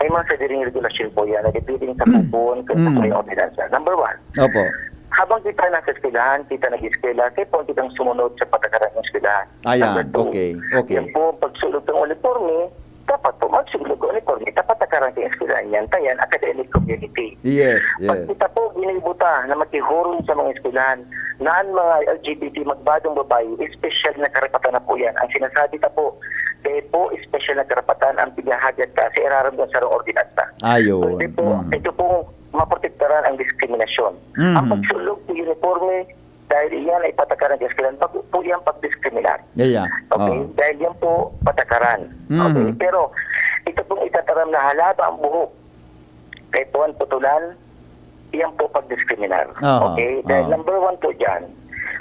ay mga sadiring regulasyon po yan na depending sa kupon kung sa may ordinansa. Number 1, Opo. habang kita nasa eskwelahan, kita nag-eskwela, kaya po kitang sumunod sa patakaran ng eskwelahan. Ayan, Number 2, okay. yan po, pagsulog ng uniforme, dapat po magsulog ng uniforme, tapatakaran ng eskwelahan yan, tayan, academic community. Yes. Pag kita po ginibuta na makihurong sa mga eskwelahan, naan mga LGBT magbadong babae, special na karapatan na po yan. Ang sinasabi ta po, kaya po, special na karapatan ang pinahagat ka sa iraramdaman sa ordinansa. Ayun. Kundi po, ito pong maprotektaran ang diskriminasyon. Ang pagsulog ng uniforme, dahil iyan ay patakaran ng eskwelahan, po yan pagdiskriminar. Yeah. Okay? Dahil yan po patakaran. Okay? Pero ito pong itataram na halaba ang buhok kay Tuan Putulan, yan po pagdiskriminar. Okay? Dahil number 1 po dyan,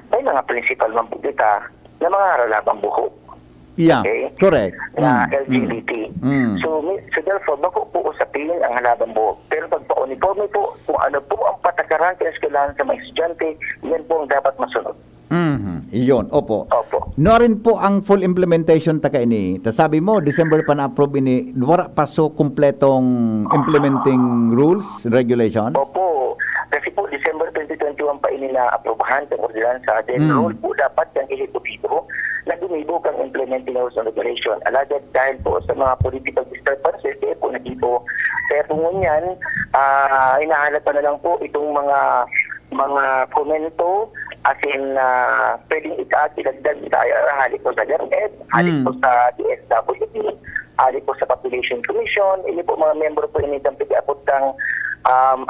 may mga principal man po kita na mga halabang buhok. Yeah, Okay? correct. Na LGBT. Mm. So therefore, bako po usapin ang halabang buhok. Pero pag pa-uniforme po, kung ano po ang patakaran kay eskwelahan sa mga estudyante, yan po ang dapat masunod. Iyon, opo. Opo. No rin po ang full implementation ta ini. Ta sabi mo December pa na-approve ini, wala pa so kumpletong implementing rules, regulations. Opo. Kasi po, December 2021 pa ini na-aprobahan ng ordinansa. Then, rule po dapat yung ehekutibo na gumibo kang implementing rules and regulation. Alagad dahil po sa mga political disturbances, kaya po nagito. Kaya po ngunyan, hinahanap pa na lang po itong mga komento as in pwedeng ilagdag tayo halik po sa DepEd, halik po sa DSWD, halik po sa Population Commission, ini po mga member po ini ng pag-abot ng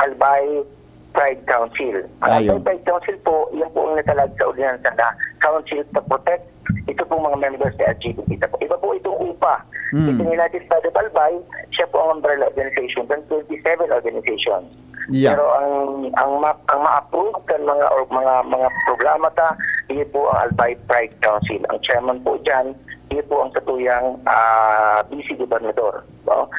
Albay Pride Council. Ang Albay Pride Council po, yan po ang natalag sa ordinansa na Council to Protect. Ito po mga members sa LGBT. Iba po itong UPA. Ito United States of Albay, siya po ang umbrella organization ng 27 organizations. Yeah. Pero ang ma-approve kan mga programa ta, iyon po ang Albay Pride Council. Ang chairman po diyan, iyon po ang satuyang BC Gobernador. No?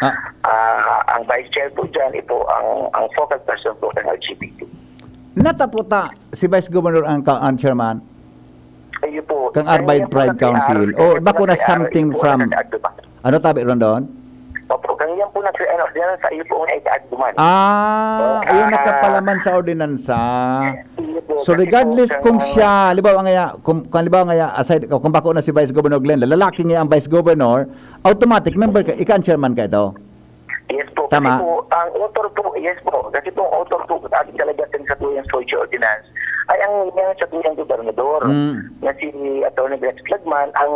Ang vice chair po diyan, ito ang focal person po ng LGBT. Nataputa si Vice Governor ang chairman Ayun po. kang Arbay Pride Council. O bako na something from ano tabi Rondon? Opo, kang yan po diyan sa iyo po ang ikaagduman. Ayun nakapalaman sa ordinansa. So regardless kung siya, halimbawa nga aside kung bako na si Vice Governor Glenn, lalaki niya ang Vice Governor, automatic member ka, ika chairman ka ito. Yes po. Tama. Kasi po, ang author po, yes po. Kasi po, ang author po, ating kalagatan sa tuyang social ordinance, ay ang yan sa tuyang gobernador, na si Atty. Rex Flagman, ang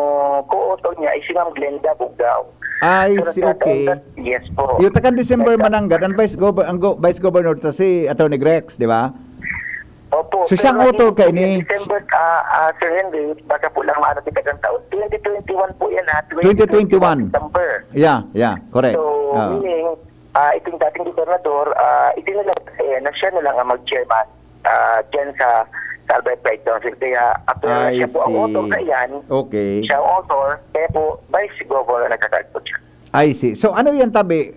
co-author niya ay si Ma'am Glenda Bugao. Ay, si okay. Yes po. Yung takan December mananggad, ang Vice Governor ta si Atty. Grex, di ba? Opo. So siyang author kay ni December, Sir Henry, baka po lang maarating ka ng taon. 2021 po yan ha. 2021. September. Yeah, correct. So, meaning, itong dating gobernador, itinala na siya na lang ang mag-chairman dyan sa Albay Pride Council. Kaya, after siya po ang author na yan, okay. siya ang author, kaya po, Vice Governor nagkakad po siya. I see. So ano yan tabi?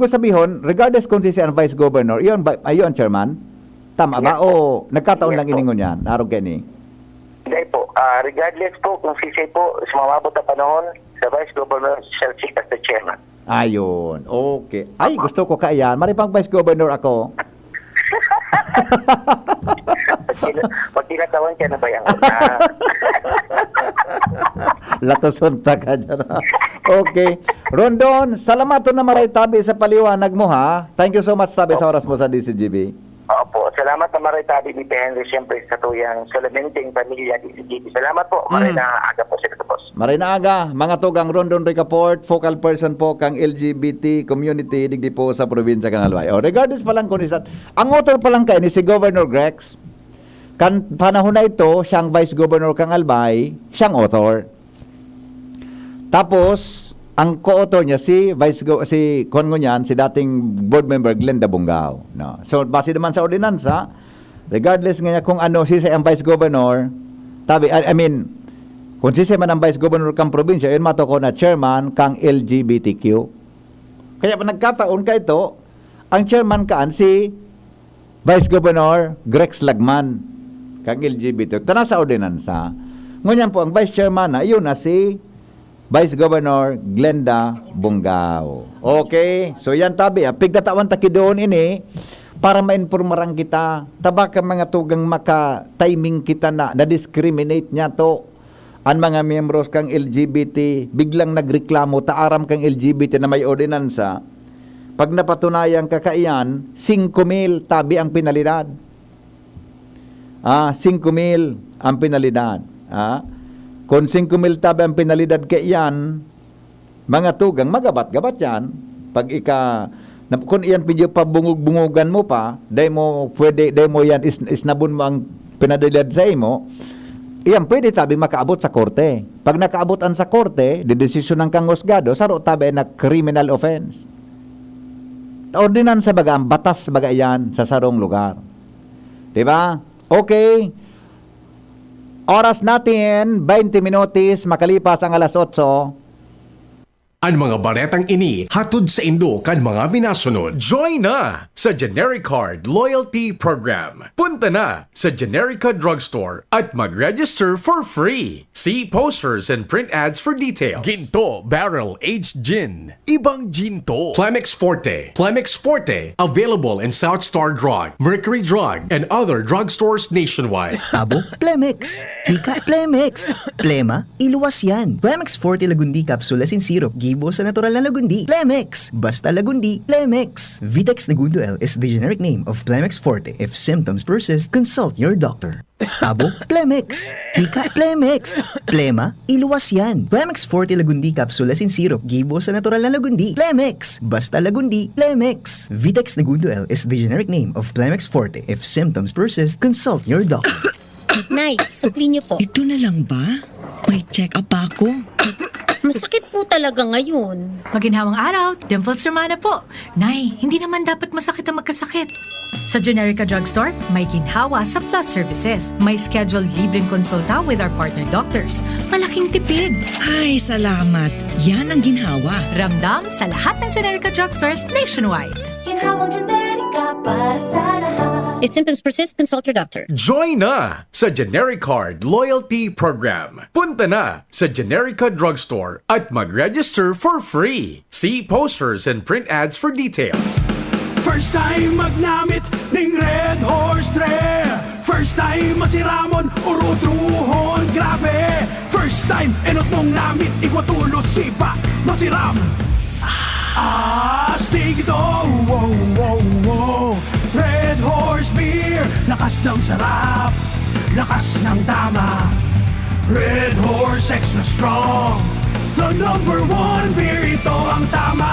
Ko sabihon, regardless kung si ang Vice Governor, ayon chairman? Tama ba? Yes, o nagkataon yes, lang iningon yan? Narog ni. Hindi po. Regardless po, kung sisay po, sumamabot na panahon, the Vice Governor shall sit as the chairman. Ayun. Okay. Ay, gusto ko kaayan. Maripang Vice Governor ako. Pag tinatawan ka na ba yan? Latosunta ka dyan. Okay. Rondon, salamaton na maray tabi sa paliwanag mo ha. Thank you so much tabi sa oras mo sa DCGB. Opo. Salamat salamat na Maray Tabi BP Henry, siyempre sa tuyang Salaminting Pamilya DCGP. Salamat po, Maray na aga po sila boss. Maray na aga, mga tugang Rondon Ricaport, focal person po kang LGBT community digdi po sa probinsya ng Albay. O, regardless pa lang kung isa, ang author pa lang kayo ni si Governor Grex, kan panahon na ito, siyang Vice Governor kang Albay, siyang author. Tapos, ang co-author niya si si dating board member Glenda Bungao, no. So base naman sa ordinansa, regardless nga kung ano si ang vice governor, kung si man ang vice governor kang probinsya, yun matoko na chairman kang LGBTQ. Kaya pa nagkataon ka ito, ang chairman kaan si Vice Governor Grex Lagman kang LGBT. Tana sa ordinansa. Ngunyan po ang vice chairman na yun na si Vice Governor Glenda Bungao. Okay? So yan tabi, pigdatawan taki doon ini para ma-informarang kita. Tabaka mga tugang maka-timing kita na discriminate niya to. Ang mga miyembros kang LGBT, biglang nagreklamo, taaram kang LGBT na may ordinansa. Pag napatunayang kakaiyan, 5,000 tabi ang penalidad. 5,000 ang penalidad. Kung 5,000 tabi ang penalidad kay yan, mga tugang, magabat-gabat yan. Pag kung iyan pidyo pa bungug-bungugan mo pa, day mo yan, isnabon mo ang penalidad sa imo, iyan pwede tabi makaabot sa korte. Pag nakaabotan sa korte, didesisyon ng kang husgado, saro tabi na criminal offense. Ordinansa baga, ang batas baga yan sa sarong lugar. Diba? Okay. Oras natin, 20 minutos, makalipas ang alas 8. Ang mga baretang ini hatod sa Indo kan mga minasunod. Join na sa Genericard Loyalty Program. Punta na sa Generica Drugstore at mag-register for free. See posters and print ads for details. Ginto Barrel Aged Gin. Ibang Ginto. Plemex Forte. Plemex Forte. Available in South Star Drug, Mercury Drug, and other drugstores nationwide. Abo, Plemex. Hika, Plemex. Plema, iluwas yan. Plemex Forte Lagundi Capsula sin Syrup. Gibo sa natural na Lagundi. Plemex. Basta Lagundi. Plemex. Vitex Negundo L is the generic name of Plemex Forte. If symptoms persist, consult your doctor. Abo, Plemex. Hika, Plemex. Plema, iluwas yan. Plemex Forte Lagundi Capsula sin Syrup. Gibo sa natural na Lagundi. Plemex. Basta Lagundi. Plemex. Vitex Negundo L is the generic name of Plemex Forte. If symptoms persist, consult your doctor. Nay, supli niyo po. Ito na lang ba? May check-up pa ako. Masakit po talaga ngayon. Maginhawang araw, Dimples Romana po. Nay, hindi naman dapat masakit ang magkasakit. Sa Generica Drugstore, may ginhawa sa Plus Services. May scheduled libreng konsulta with our partner doctors. Malaking tipid. Ay, salamat. Yan ang ginhawa. Ramdam sa lahat ng Generica Drugstores nationwide. Ginhawang Generica para sa lahat. If symptoms persist, consult your doctor. Join na sa Genericard Loyalty Program. Punta na sa Generica Drugstore at mag-register for free. See posters and print ads for details. First time magnamit ning Red Horse Dre. First time masiramon urutruhon grabe. First time enot nung namit igwatulos sipa masiram. Astig do, wow, wow, wow. Red Horse Beer, lakas ng sarap, lakas ng tama. Red Horse Extra Strong, the #1 beer, ito ang tama.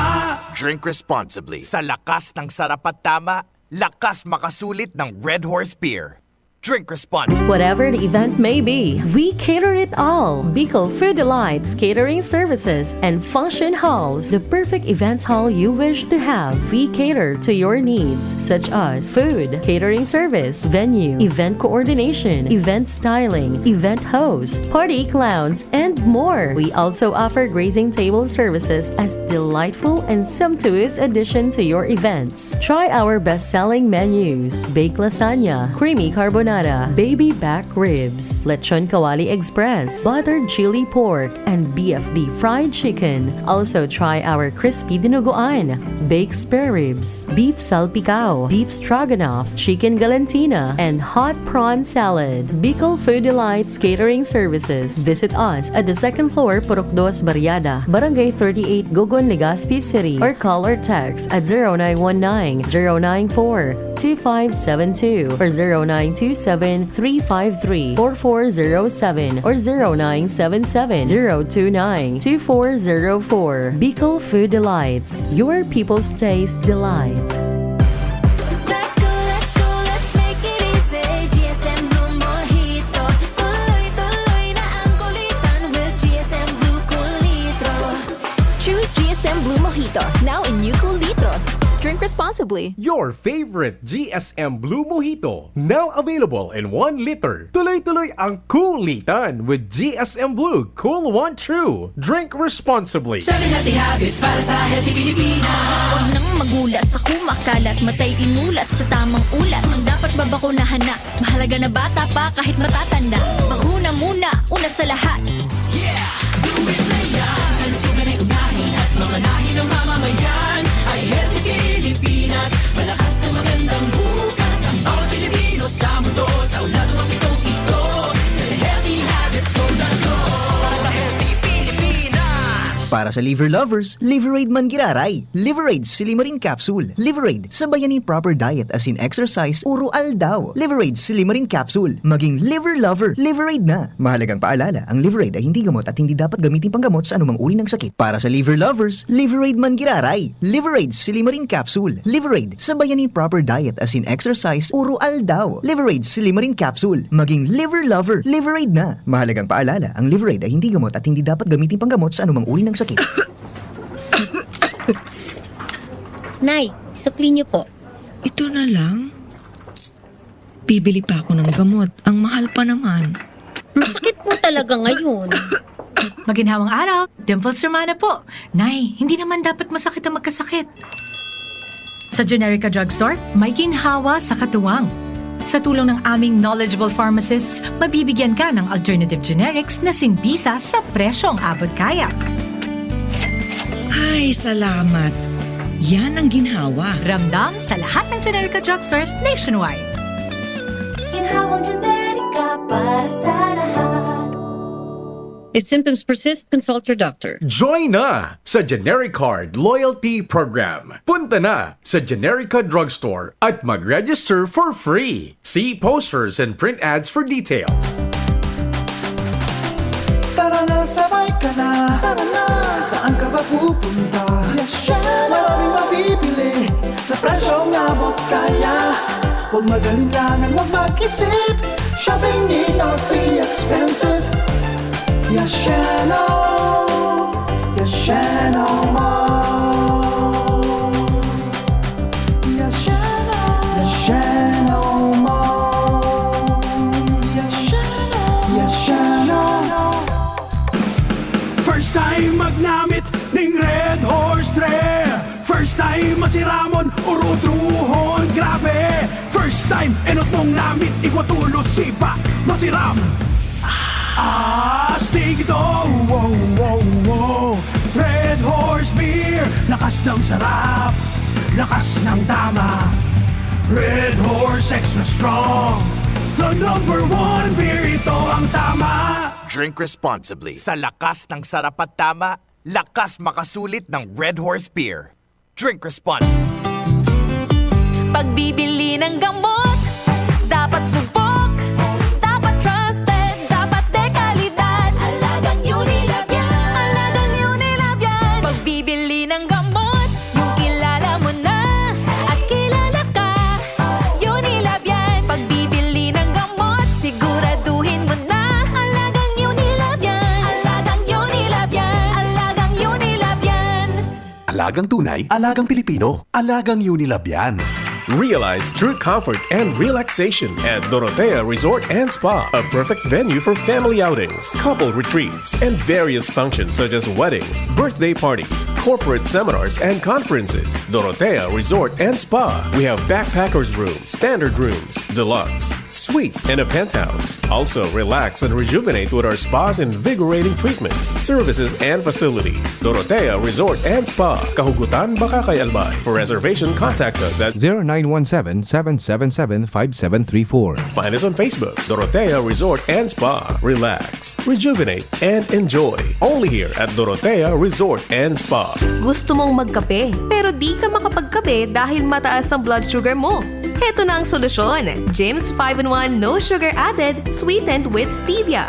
Drink responsibly. Sa lakas ng sarap at tama, lakas makasulit ng Red Horse Beer. Drink responsibly. Whatever the event may be, we cater it all. Bicol Food Delights Catering Services and Function Halls, the perfect events hall you wish to have. We cater to your needs, such as food, catering service, venue, event coordination, event styling, event host, party clowns, and more. We also offer grazing table services as delightful and sumptuous addition to your events. Try our best-selling menus: baked lasagna, creamy carbonara, Carbonara, baby back ribs, Lechon Kawali Express, buttered chili pork, and BFD fried chicken. Also try our crispy dinuguan, baked spare ribs, beef salpicao, beef stroganoff, chicken galantina, and hot prawn salad. Bicol Food Delights Catering Services. Visit us at the second floor, Purok 2, Barriada, Barangay 38, Gogon, Legazpi City, or call or text at 0919-094-2572 or 0927-353-4407 or 0977-029-2404. Bicol Food Delights, your people's taste delight. Let's go, let's make it easy. GSM Blue Mojito. Tuloy-tuloy na ang kulitan with GSM Blue Cool Litro. Choose GSM Blue Mojito, now in new Cool Litro. Drink responsibly. Your favorite GSM Blue Mojito, now available in 1 liter. Tuloy-tuloy ang kulitan with GSM Blue Cool One True. Drink responsibly. 7 healthy habits para sa healthy Pilipinas. Huwag nang magulat sa kumakalat, matay inulat sa tamang ulat. Ang dapat babakunahan na, mahalaga na bata pa kahit matatanda. Bakuna muna, una sa lahat. Yeah, do it na yan. Kalusugan ay unahin at mamanahin ng mamamayan. Ay healthy Pilipinas, malakas sa magandang bukas. Ang bawat Pilipino sa mundo, sa ulado ng pitong ito. Sa healthy habits mo na to. Para sa healthy Pilipinas. Para sa liver lovers, Liverade Mangiraray. Liverade Silimarin Capsule. Liverade, sabayan ni proper diet as in exercise, uro aldaw. Liverade Silimarin Capsule. Maging liver lover, Liverade na. Mahalagang paalala, ang Liverade ay hindi gamot at hindi dapat gamitin panggamot sa anumang uri ng sakit. Para sa liver lovers, Liverade Mangiraray. Liverade Silimarin Capsule. Liverade, sabayan ni proper diet as in exercise, uro aldaw. Liverade Silimarin Capsule. Maging liver lover, Liverade na. Mahalagang paalala, ang Liverade ay hindi gamot at hindi dapat gamitin panggamot sa anumang uri ng sakit. Nay, supli niyo po. Ito na lang. Bibili pa ako ng gamot. Ang mahal pa naman. Masakit po talaga ngayon. Maginhawang araw, Dimples Romana po. Nay, hindi naman dapat masakit ang magkasakit. Sa Generica Drugstore, may ginhawa sa katuwang. Sa tulong ng aming knowledgeable pharmacists, mabibigyan ka ng alternative generics na singbisa sa presyong abot kaya. Ay, salamat. Yan ang ginhawa. Ramdam sa lahat ng Generica Drugstores nationwide. Ginhawang generika para sa lahat. If symptoms persist, consult your doctor. Join na sa GeneriCard Loyalty Program. Punta na sa Generica Drugstore at mag-register for free. See posters and print ads for details. Tara na, sabay ka na. Tara na, saan ka ba pupunta? Maraming mabibili sa presyong abot kaya. Huwag magalinlangan, huwag mag-isip. Shopping need not be expensive. Yashano Mall. Yashano Mall. Yashano. First time magnamit ning Red Horse Dre. First time masiramon urutruhon grabe. First time enot mong namit iwatulo sipa masiram. Astig ito, wow, wow, wow. Red Horse Beer, lakas ng sarap, lakas ng tama. Red Horse Extra Strong, the number 1 beer, ito ang tama. Drink responsibly. Sa lakas ng sarap at tama, lakas makasulit ng Red Horse Beer. Drink responsibly. Pagbibili ng gamot, dapat subok, dapat trusted, dapat dekalidad. Alagang Unilab yan. Alagang Unilab yan. Pagbibili ng gamot, yung kilala mo na at kilala ka. Unilab yan. Pagbibili ng gamot, siguraduhin mo na. Alagang Unilab yan. Alagang Unilab yan. Alagang Unilab yan. Alagang tunay, alagang Pilipino, alagang Unilab yan. Realize true comfort and relaxation at Dorotea Resort and Spa, a perfect venue for family outings, couple retreats, and various functions such as weddings, birthday parties, corporate seminars, and conferences. Dorotea Resort and Spa. We have backpackers rooms, standard rooms, deluxe, suite, and a penthouse. Also, relax and rejuvenate with our spas and invigorating treatments, services, and facilities. Dorotea Resort and Spa, Kahugutan, Bakakay, Albay. For reservation, contact us at 0917-777-5734. Find us on Facebook, Dorotea Resort and Spa. Relax, rejuvenate, and enjoy. Only here at Dorotea Resort and Spa. Gusto mong magkape, pero di ka makapagkape dahil mataas ang blood sugar mo. Heto na ang solusyon. Jim's 5-in-1 No Sugar Added, sweetened with stevia.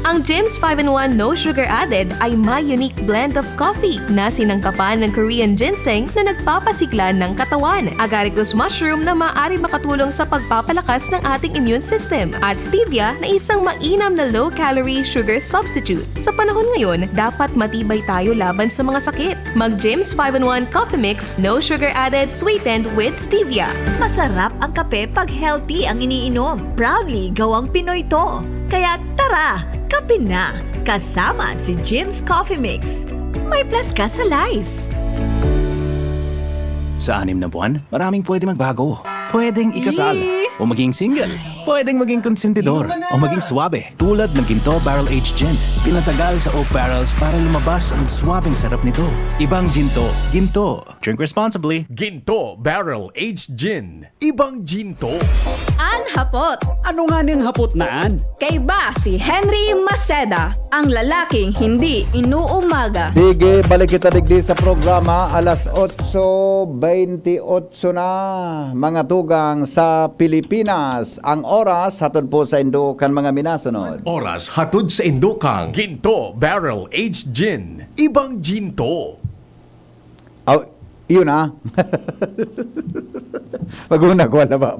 Ang Jim's 5-in-1 No Sugar Added ay may unique blend of coffee na sinangkapan ng Korean ginseng na nagpapasigla ng katawan, agaricus mushroom na maaari makatulong sa pagpapalakas ng ating immune system, at stevia na isang mainam na low-calorie sugar substitute. Sa panahon ngayon, dapat matibay tayo laban sa mga sakit. Mag Jim's 5-in-1 Coffee Mix No Sugar Added, sweetened with stevia. Masarap ang kape pag healthy ang iniinom. Proudly gawang Pinoy to. Kaya tara, kape na. Kasama si Jim's Coffee Mix. May plus ka sa life. Sa 6 na buwan, maraming pwede magbago. Pwedeng ikasal, o maging single. Pwedeng maging konsentidor, o maging swabe. Tulad ng Ginto Barrel Aged Gin. Pinatagal sa oak barrels para lumabas ang swabing sarap nito. Ibang Ginto. Ginto. Drink responsibly. Ginto Barrel Aged Gin. Ibang Ginto. An hapot. Ano nga niyang hapot naan? Kay ba si Henry Maceda, ang lalaking hindi inuumaga. Sige, balik kita digdi sa programa. Alas 8:28 na. Mga tugang sa Pilipinas. Ang oras hatod po sa Indo kan mga minasunod. Oras hatod sa Indokang. Ginto Barrel Aged Gin. Ibang Ginto. Oh, yun ah. Pag-una ko, wala ba?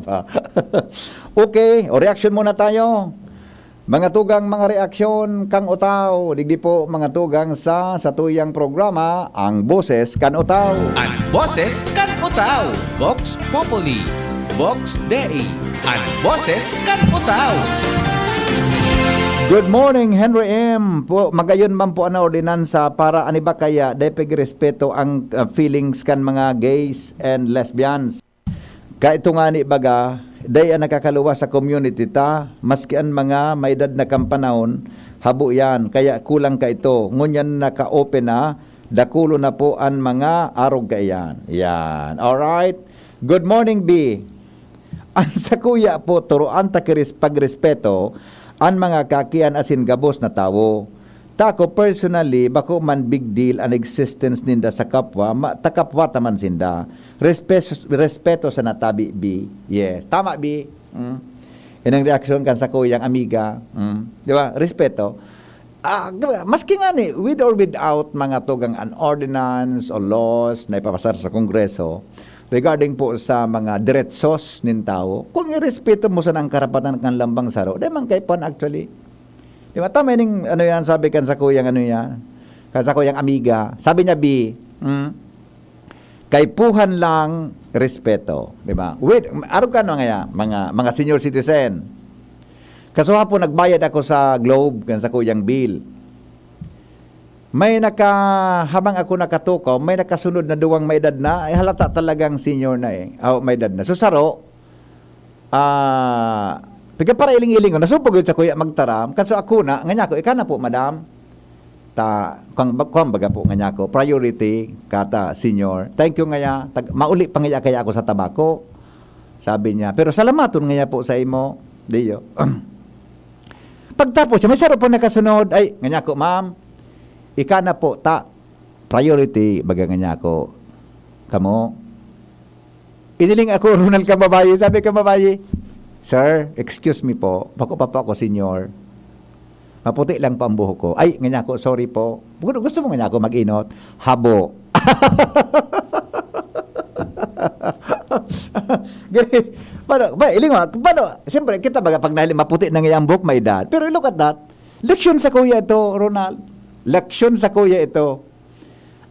Okay, o reaction muna tayo. Mga tugang, mga reaksyon, kang utaw. Digdi po mga tugang sa tuyang programa, ang Boses kan Utaw. Ang Boses kan Utaw. Vox Populi. Vox Dei. Ang Boses kan Utaw. Good morning, Henry M. Magayon man po ang ordinansa para ani ba kaya depeg respeto ang feelings kan mga gays and lesbians. Kaito nga ni baga, day ang nakakaluwa sa community ta, maski ang mga may edad na kampanahon, habo yan, kaya kulang ka ito. Ngunyan naka-open na, dakulo na po ang mga arog ka yan. Yan. Alright. Good morning, B. Ang sa kuya po, turuan ta pagrespeto, ang mga kakian asin gabos na tao. Tako personally, bako man big deal ang existence ninda sa kapwa, takapwa taman sinda. Respeto sa natabi, B. Yes. Tama, B. Yan ang reaksyon kan sa kuyang amiga. Di ba? Respeto. Maski nga ni, with or without mga tugang an ordinance o laws na ipapasar sa Kongreso, regarding po sa mga diretsos nin tao, kung irespeto mo sa nang karapatan ng lambang saro, di man kay pan actually. Di ba? Tama yung ano yan, sabi kan sa kuyang ano yan, kan sa kuyang amiga. Sabi niya, B, kay puhan lang respeto. Di ba? Wait, araw ka no nga mga senior citizen. Kaso hapon nagbayad ako sa Globe, kan sa kuyang bill. May habang ako nakatukaw, may nakasunod na duwang may edad na, ay halata talagang senior na eh. May edad na. So saro, pagka para iling-iling ko, nasupag yun sa kuya magtaram, kaso ako na, nga ko, ika na po, madam, kung baga po nga ko, priority, kata, senior, thank you nga mauli pa nga kaya ako sa tabako, sabi niya, pero salamaton nga po sa imo, diyo. Pagtapos, may saro po nakasunod, ay, nga ko, ma'am, ika na po, priority, baga nga ko, kamo, iniling ako, Ronald Kababayi, sabi Kababayi, sir, excuse me po, bako pa po ako senior, maputi lang pa ang buhok ko, ay, nga ko, sorry po, gusto mo nga ko mag-inot, habo. Siyempre, kita baga, pag nahili, maputi na nga ang buhok, may edad, pero look at that, leksyon sa kuya ito, Ronald, leksyon sa kuya ito.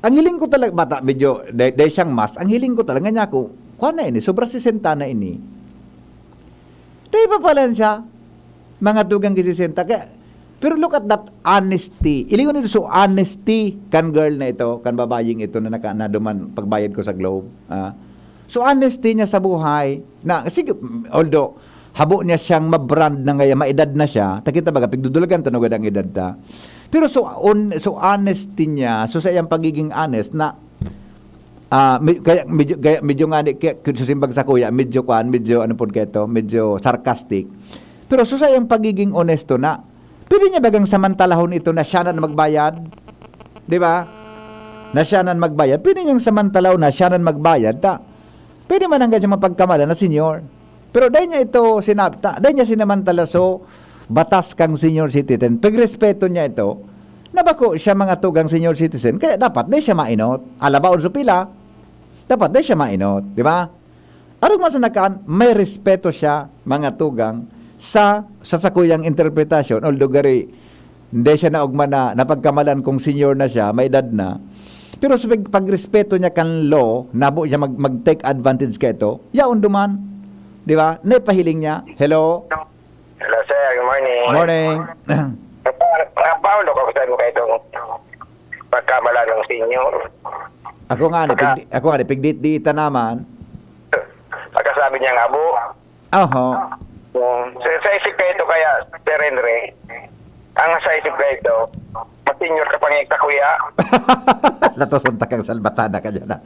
Ang hiling ko talaga, bata, medyo, dahil siyang mas, ang hiling ko talaga niya ko, kuha na ini, sobra 60 na ini. Dahil pa pala siya, mga tugang 60. Pero look at that honesty. Ilingon nito, so honesty, kan girl na ito, kan babaying ito na naduman pagbayad ko sa Globe. So honesty niya sa buhay, na, sige, although, habo niya siyang mabrand na ngaya, maedad na siya, takita baga, pigdudulagan tanong ang edad ta. Pero so honesty niya, so sa iyang pagiging honest na, kaya medyo nga, susimbag sa kuya, medyo ano po keto, medyo sarcastic. Pero so sa iyang pagiging honesto na, pwede niya bagang samantalahon ito na siya na magbayad? Di ba? Na siya na magbayad. Pwede niyang samantalaw na siya na magbayad. Pwede man hanggang siya mapagkamala na senior. Pero dahil niya ito dahil niya sinamantala, so batas kang senior citizen. Pagrespeto niya ito, nabako siya mga tugang senior citizen, kaya dapat dahil siya mainot. Alabaon sa pila, dapat dahil siya mainot. Di ba? Arog masanakaan, may respeto siya mga tugang sa sakuyang interpretasyon. Although gari, hindi siya naugma na napagkamalan kung senior na siya, may edad na. Pero sa pagrespeto niya kan law, nabo siya mag-take advantage ka ito, yaon duman. Di ba? Naipahiling niya. Hello? Hello sir, good morning. Morning. Paolo ko sabi mo kayo itong pagkamala ng senior. Ako nga ni pigdit-diita naman. Pagkasabi niya nga po. Oho. Sa isip kayo ito kaya, Sir Henry, ang sa isip kayo ito, senior ka pang ka kuya. Latosunta kang salbatana ka dyan.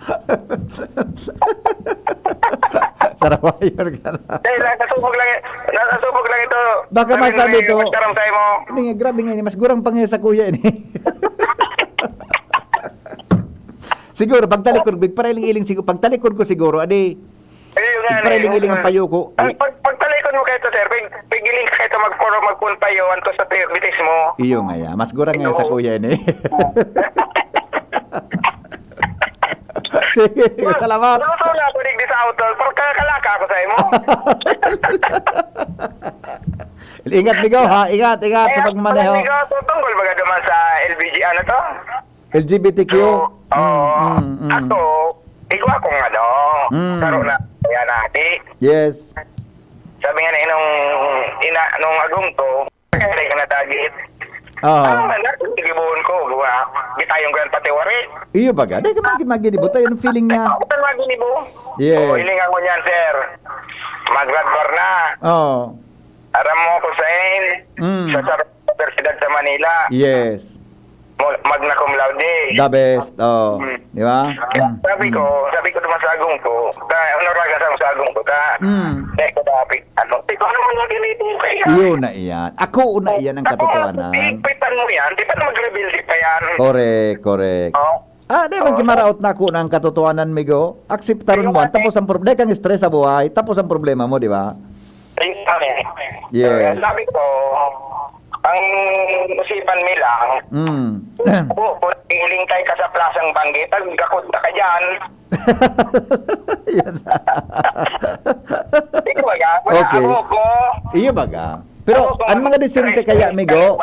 Sarawayor ka na. Dahil nasubog lang ito. Baka masabi ito. Magkaramsay mo. Hindi nga, grabe nga ini. Mas gurang pang sa kuya ini. Siguro, pagtalikod, pagpariling-iling siguro, pagtalikod ko siguro, adi. Pagpariling-iling ang payo ko. Pagtalikod mo kayo ito, sir. Pigiling ka ito magpunpayo anto sa bitis mo. Iyo nga ya. Mas gurang nga sa kuya ini. Sige, salamat. Wala ako di sa auto. Pero kalaka ako sa imo. Ingat bigaw ha. Ingat sa pagmaneho. Tungkol baga naman sa LBG, ano to? LGBTQ. Ato, ikaw akong karo na kaya nati. Yes. Sabi nga na nung agong to, kaya ka na tagit. Nagibuhon ko, bitayong ko yan pati wari. Iyo baga, dahil ka maginibo tayo yung feeling niya. Ako tayo maginibo. Yes. Hilingan ko niyan, sir. Mag-radbar na. Aram mo ko sa sa Universidad sa Manila. Yes. Magna cum laude. The best. Di ba? Sabi ko naman sa agong ko, honoraga sa agong ko, dahil ko dapat, ikaw naman yung ganito kaya. Iyo na iyan. Ako una iyan ang katotohanan. Ipitan mo yan, di ba na mag-rebuild pa yan? Correct. Di ba gimaraot na ako ng katotohanan, Migo? Akseptaron mo. Tapos ang problema, kang stress sa buhay, tapos ang problema mo, di ba? Yes. Sabi ko, ang usipan mi lang, hilingkay ka sa plasang Banggit, gakunta ka dyan. Okay. Iyo baga. Pero ang mga disente kaya, Migo,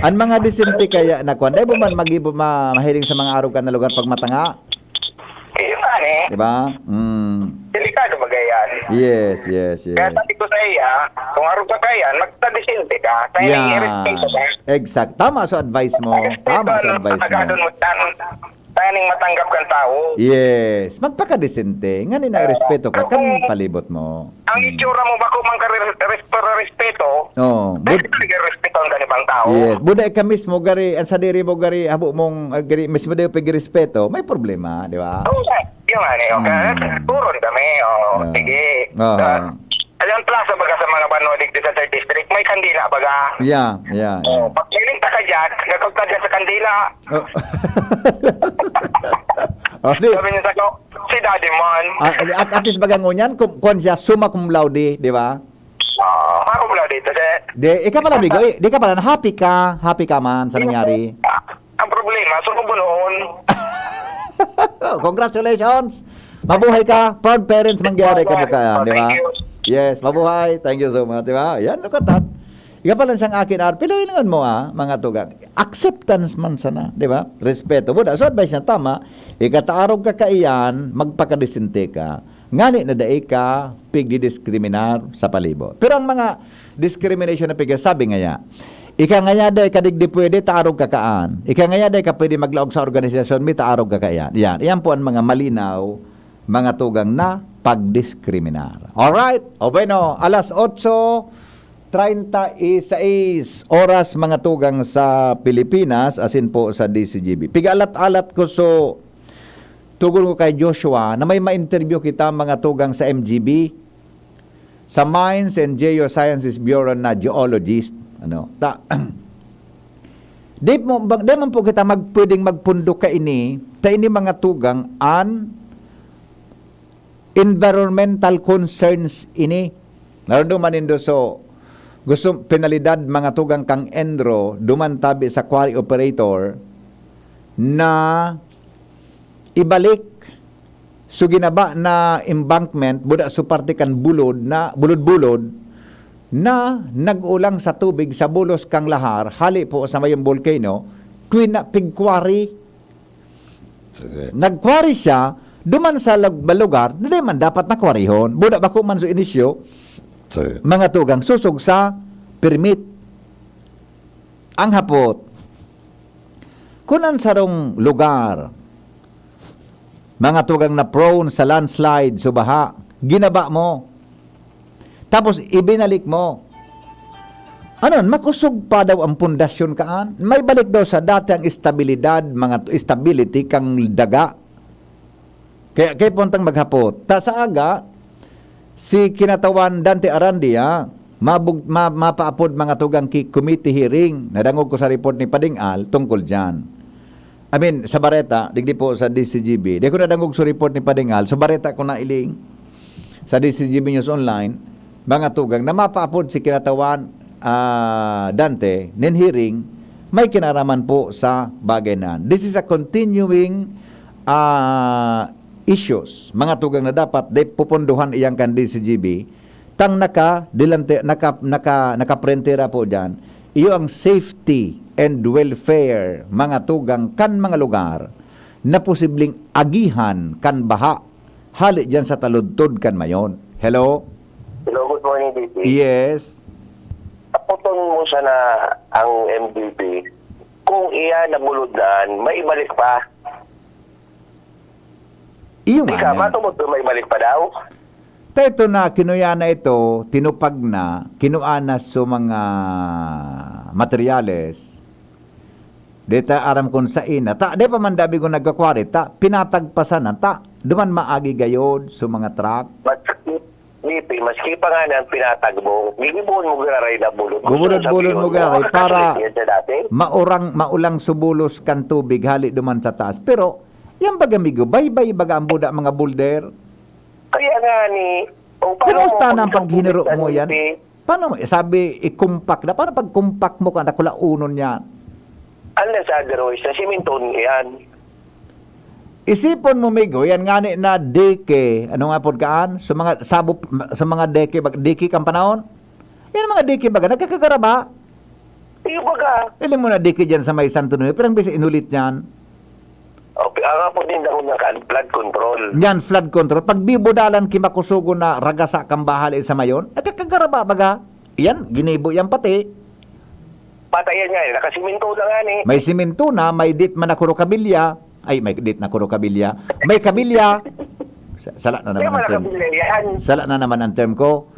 ang mga disente kaya na kwan, dahil mo man mahiling sa mga araw ka na lugar pag matanga? Diba? Delikado ba yan? Yes. Kaya sabi ko sa iya, kung araw ka kaya, magtadisinte ka. Exact. Tama sa advice mo. Tayaning matanggap kang tao. Yes. Magpakadisente. Nga ni na-respeto ka kan palibot mo. Ang itsura mo ba kung respeto? Dahil respeto ang ganibang tao. Yes. Buday ka mismo, gari, ang sadiri mo, gari, habo mong, gari, mismo dayo pag-respeto, may problema, di ba? Yung turon kami, sige. Alam plaza baga sa mga Banodig sa 3rd District, may kandila baga. Yeah. Pag nilinta ka dyan, gagawin ka dyan sa kandila. Sabi niya sa si Daddy Man. At least baga ngunyan, kung siya summa cum laude, di ba? Cum laude ito, ikaw pala, Bigo, di ka pala, happy ka man sa nangyari. Ang problema, sumubo noon. Congratulations! Mabuhay ka, proud parents mangyari ka mukha, di ba? Yes, mabuhay. Thank you so much, di ba? Yan, look at that. Ika pala siyang akin, piluin mo mga tuga. Acceptance man sana, di ba? Respeto mo. So, advice niya, tama. Ikataarog ka kaiyan, magpakadisinte ka. Ngani na daig ka, pigdidiskriminar sa palibot. Pero ang mga discrimination na sabi nga ika nga day kadigdi pwede, taarog ka kaan. Ika nga day ka pwede maglaog sa organisasyon, may taarog ka kaiyan. Yan po ang mga malinaw, mga tugang na pagdiskriminar. Alright? O bueno, alas 8:36 oras mga tugang sa Pilipinas, asin po sa DCGB. Pigalat-alat ko so tugon ko kay Joshua na may ma-interview kita mga tugang sa MGB, sa Mines and Geosciences Bureau na geologist. Di man po kita pwedeng magpundok ka ini, ta ini mga tugang an environmental concerns ini. Naroon man indo so gusto penalidad mga tugang kang Endro dumantabi sa quarry operator na ibalik so ginaba na embankment buda suparte kan bulod na bulod-bulod na nag-ulang sa tubig sa bulos kang lahar hali po sa mayong volcano kuina pig-quarry. Nag-quarry siya duman sa lugar na di man dapat na kwarihon buda bako man so inisyo mga tugang susog sa permit. Ang hapot kunan sarong lugar mga tugang na prone sa landslide so baha ginaba mo tapos ibinalik mo makusog pa daw ang pundasyon kaan, may balik daw sa dati ang estabilidad mga stability kang daga kaya puntang maghapot ta sa aga si kinatawan Dante Arandia mapaapod mga tugang committee hearing. Nadangog ko sa report ni Padingal tungkol dyan. Sa Bareta, digdi po sa DCGB. Di ko nadangog sa report ni Padingal. Sa Bareta ko na iling sa DCGB News Online, mga tugang na mapaapod si kinatawan Dante, nin hearing, may kinaraman po sa bagay na. This is a continuing issues, mga tugang na dapat pupunduhan iyang kan DCGB tang nakaprentera po dyan iyo ang safety and welfare mga tugang kan mga lugar na posibleng agihan kan baha hali dyan sa taludtod kan mayon. Hello? Hello, good morning, DP. Yes. Apoton mo sana ang MDB kung iya nabuludan, may ibalik pa. Iyo Di ka, matumot may balik pa daw. Ito na, kinuya na ito, tinupag na, kinuanas so mga materyales. Dita aram kung sa ina. Di pa man dabi ko nagkakwari, pinatagpasan na, duman maagi gayod so mga truck. Maski pa nga na pinatagbo, gigibuhon mo garay na bulot. Bubulot-bulot mo garay para maulang subulos kan tubig hali duman sa taas. Pero, yan baga migo, bay-bay baga ang buda mga boulder. Kaya nga ni, kumusta na ang paghiniro mo yan? Paano mo? Sabi, ikumpak na. Paano pag kumpak mo ka, nakulaunon yan? Unless otherwise, na siminton yan. Isipon mo migo, yan nga ni na deke, ano nga po kaan? Sa mga deke kang panahon? Yan mga deke baga, nagkakagaraba. Iyo baga. Ilim mo na deke dyan sa may Santo Niño, pero ang bisa inulit yan. Ang po din daw niya flood control. Yan, flood control. Pag bibodalan kimakusugo na ragasa kang bahal sa mayon, nagkakagaraba baga. Yan, ginibo yan pati. Patayan niya, nakasiminto na nga ni. May siminto na, may dit man na kabilya. Ay, may dit na kabilya. May kabilya. Sala na naman ang term. Sala na naman ang term ko.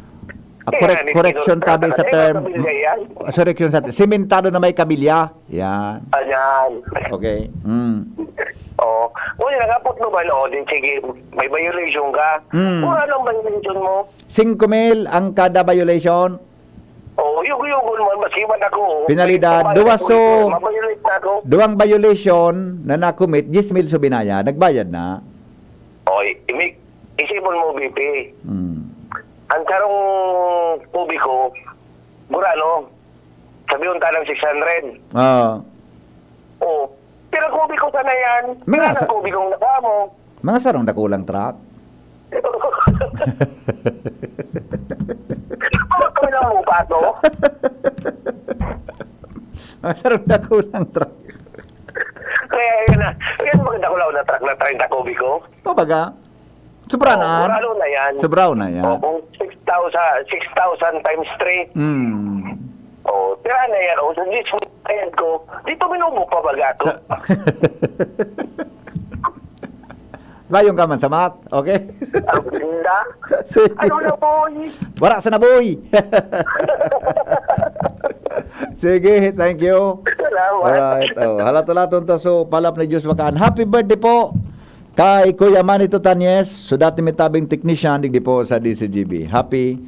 Correction tabi sa term. Correction sa term. Simentado na may kabilya. Yan. Ayan. Okay. Kung nakapot mo ba din, sige, may violation ka. Kung anong violation mo? 5,000 ang kada violation. Yugo-yugo naman, masiman ako. Pinalidad, duwang violation na nakumit, 10,000 so binaya, nagbayad na. Isipon mo, BP. Ang karong publiko, burano, sabi yung tanang 600. Pero kubiko sana yan. Mga kubikong naka mo. Mga sarong nakulang truck. Ano kami lang mo pa to? Mga sarong nakulang truck. Kaya yan na. Yan maganda ko lang na truck na 30 kubiko. Baga. Sobrang na. Sobrang na yan. Sobrang na yan. Kung 6,000 times 3. Tira na yan. So, ayan ko. Dito minubo pa baga ko. Layong ka man sa mat. Okay? Linda. Sige. Ano na boy? Wala sa naboy. Sige, thank you. Salamat. Alright. Oh, halat-halaton ta so palap na Diyos wakaan. Happy birthday po kay Kuya Manito Tanyes. So dati may tabing technician digdi po sa DCGB. Happy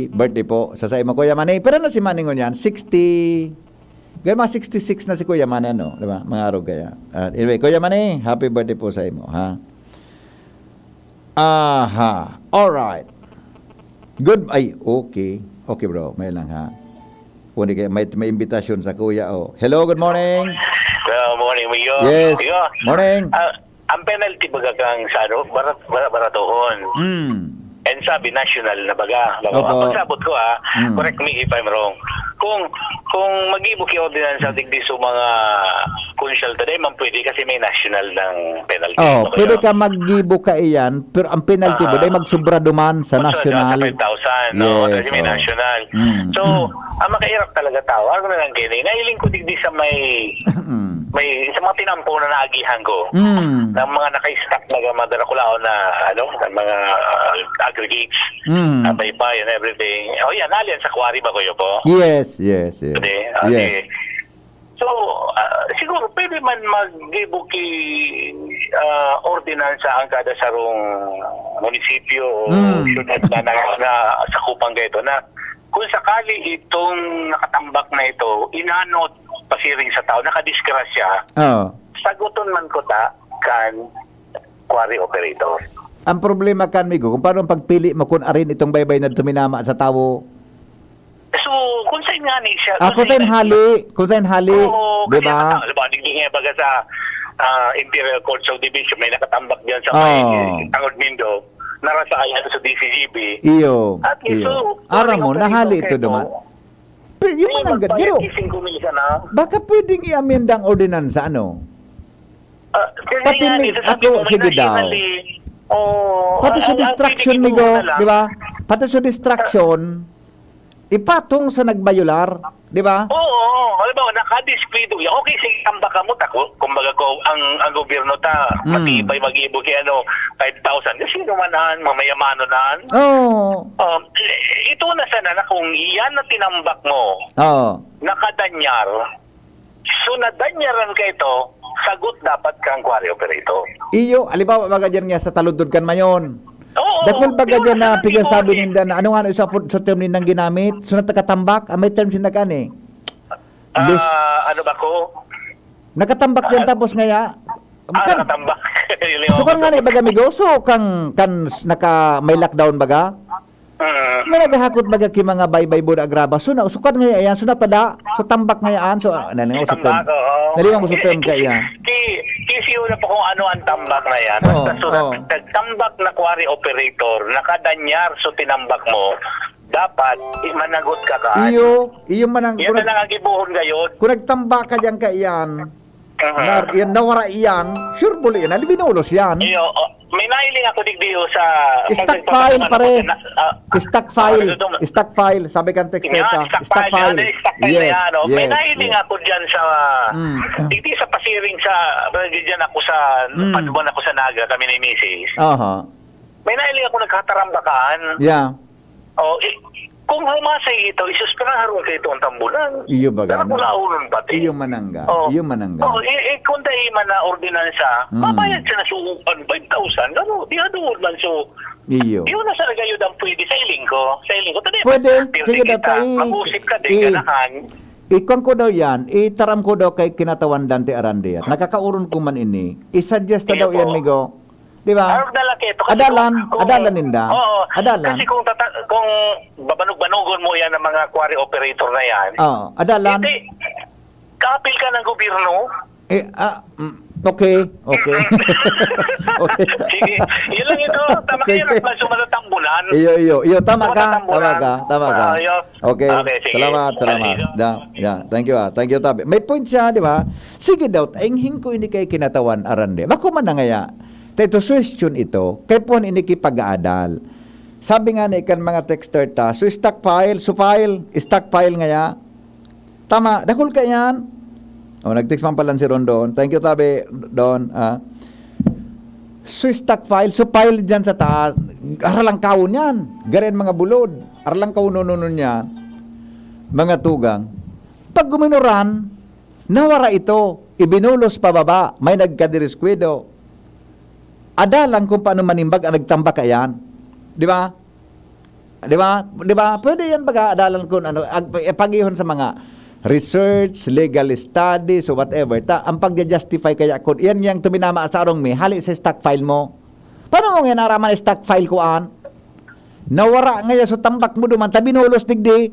birthday po sa imo Kuya Manny. Pero na si Manny ngon yan 60. Ganun mga 66 na si Kuya Manny, no? Diba? Mga araw kaya. Anyway, Kuya Manny, happy birthday po sa imo, ha? Aha. Alright. Good. Ay, okay. Okay, bro. May lang, ha? Uni kaya may imbitasyon sa Kuya, oh. Hello, good morning. Morning, Miyo. Yes. Morning. Ang penalty baga kang sa ano, baratohon. And sabi, national na baga. Opo. Pagsabot ko correct me if I'm wrong. Kung mag-ibo ki ordinance sa digdi sa mga kunsyal today, man pwede kasi may national ng penalty. Oh, pwede ka mag-gibo ka iyan, pero ang penalty mo dahil magsubra duman sa national. 5,000, no? Kasi may national. So, ang makahirap talaga tao, ano na lang kini, nailing ko digdi sa may sa mga tinampo na naagihan ko ng mga naka-stack na madarakulao na ng mga aggregates, baypay and everything. Oh yan, alien sa quarry ba kayo po? Yes. Okay. Yes. So, siguro pwede man mag-gibuki ordinansa ang kada sarong munisipyo o syudad na sakupang gaito na kung sakali itong nakatambak na ito, inanot pasiring sa tao, nakadiskrasya, saguton man ko ta kan quarry operator. Ang problema kan migo, kung paano ang pagpili mo kung arin itong baybay na tuminama sa tao. So, kung saan nga ni siya... Kung saan hali, di ba? Hindi nga baga sa Imperial Court of Division, may nakatambak diyan sa may Tangod Mindo, narasayan sa DCGB. Iyo. At so, Aram mo, nahali ito duman. Pero yung mananggat, pero baka pwedeng i-amend ang ordinansa, ano? Pati may, ako, sige daw. Pati sa distraction, migo, di ba? Pati sa distraction, ipatong sa nagbayular, di ba? Oo. Alam mo, naka-display doon. Okay, sige, tambak ka mo. Kumbaga ko, ang gobyerno ta, matibay mag-ibo kaya 5,000. Kasi naman mamayamano naan. Ito na sana na kung iyan na tinambak mo, nakadanyar, so nadanyaran ka ito, sagot dapat kang quarry operator. Iyo, alibawa baga dyan nga sa taludod kan mayon. Dakol baga dyan na pigasabi ninda na ano nga sa term nindang ginamit, so natakatambak, may term sinda kan eh. Ano ba ko? Nakatambak dyan tapos ngaya. Nakatambak. So kan nga ni baga migo, so kan naka may lockdown baga. May naghahakot baga ki mga baybay bod agraba. So sukan nga yan, so natada, so tambak nga yan, so nalingaw sa term. Nalingaw sa term ka yan. Kisiyo na po kung ano ang tambak na yan. Tambak na quarry operator, nakadanyar so tinambak mo, dapat managot ka ka. Iyo manang. Yan na lang ang ibuhon gayon. Kung nagtambak ka dyan ka yan, nawara iyan, sure buli yan, alibinulos yan. Iyo, may nailing ako digdiyo sa... Stock file pare. Stock file. Sabi kang text ka. Stock file. Yes. May nailing ako dyan sa... Digdi sa pasiring sa... Dyan ako sa... Paduban ako sa Naga, kami ni Mrs. May nailing ako nagkatarambakaan. Yeah. Kung humasay ito, isuspirahan kayo ito ang tambulan. Iyo ba gano'n? Nakakulaon pati. Iyo manangga. Iyo manangga. Kung dahil man na ordinansa, mabayad siya na suupan 5,000. Ano? Di doon man. So, iyo na sa nagayod ang pwede sa iling ko. Pwede. Sige dapat mag-usip ka din ganahan. Ikon ko daw yan, itaram ko daw kay kinatawan Dante Arandia. Nakakauron ko man ini. I-suggest na daw yan, migo. Di ba? Adalan ninda. Oo. Adalan. Kasi kung babanog-banogon mo yan ng mga quarry operator na yan. Adalan. Hindi. Kapil ka ng gobyerno. Okay. Okay. Sige. Yun lang ito. Tama kayo na sumatatangbulan. Iyo. Tama ka. Okay. Sige. Salamat. Thank you. Thank you, Tabi. May point siya, di ba? Sige daw, tainghin ko ini kay kinatawan Arande. Bako man na ngaya. Ito question ito, kay po inikipag-aadal. Sabi nga na ikan mga texter ta, so stockpile ngaya. Tama, dakol ka yan. Nag-text man pala si Rondon. Thank you, Tabi, Don. So, stock file. So, file dyan sa taas. Aralang kaon yan. Garin mga bulod. Aralang kaon nun yan. Mga tugang. Pag guminuran, nawara ito. Ibinulos pababa. May nagkadiriskwado. Adalang kung paano manimbag ang nagtambak yan. Di ba? Di ba? Di ba? Pwede yan pag-aadalan kung ano. Pag-ihon sa mga research, legal studies, so whatever. Ang pag-justify kaya kung yan yung tuminama sa arong may hali sa stock file mo. Paano mo nga naraman stock file ko an? Nawara nga so tambak mo duman, tabinulos digdi.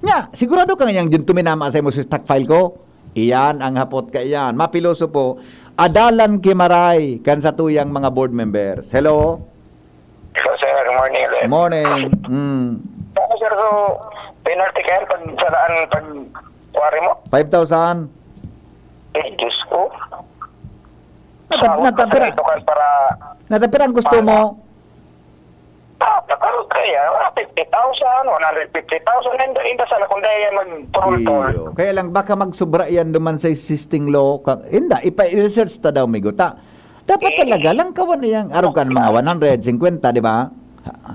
Nya, sigurado ka nga yung tuminama sa mo sa stock file ko. Iyan ang hapot ka iyan. Mapiloso po, adalan kimaray kan sa tuyang mga board members. Hello? Hello, sir. Good morning. Morning. Sir, so, penalty kayo pag salaan pag kuwari mo? 5,000. Diyos ko. Natapira. Natapira ang gusto mo. Nakarot kaya, 50,000, 150,000, hindi sana kung dahil mag-turul-turul. Kaya lang baka magsubra yan duman sa existing law. Hindi, ipa-research ta daw migo. Dapat talaga lang kawan niyang araw ka mga 150, di ba?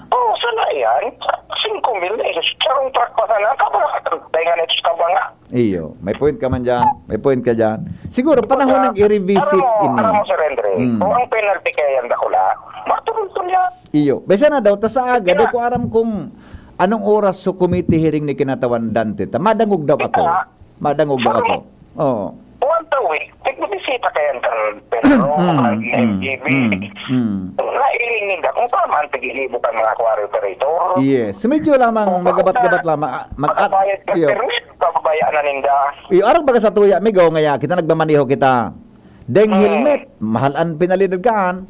Oo, sana yan. 5,000 na sarong truck pa sana. Kaya nga ito ka nga. Iyo, may point ka man dyan. May point ka dyan. Siguro, panahon ng i-revisit ini. Alam mo, Sir Andre, kung ang penalty kaya yan dakula, matulog yan. Iyo, besa na daw, ta sa aga, di ko aram kung anong oras sa committee hearing ni kinatawan Dante. Madangog daw ako. Madangog daw ako. Oo. Once a week, nagbibisita kayo ng Pedro, MGB. Nailingin ka kung tama ang tigilibo ka mga aquarium operator. Yes. Medyo lamang magabat-gabat lamang. Magbayad ka permit, pababayaan na ninda. Iyo, arang baga sa tuya, migo ngaya, kita nagmamaniho kita. Deng helmet, mahalan pinalidad kaan.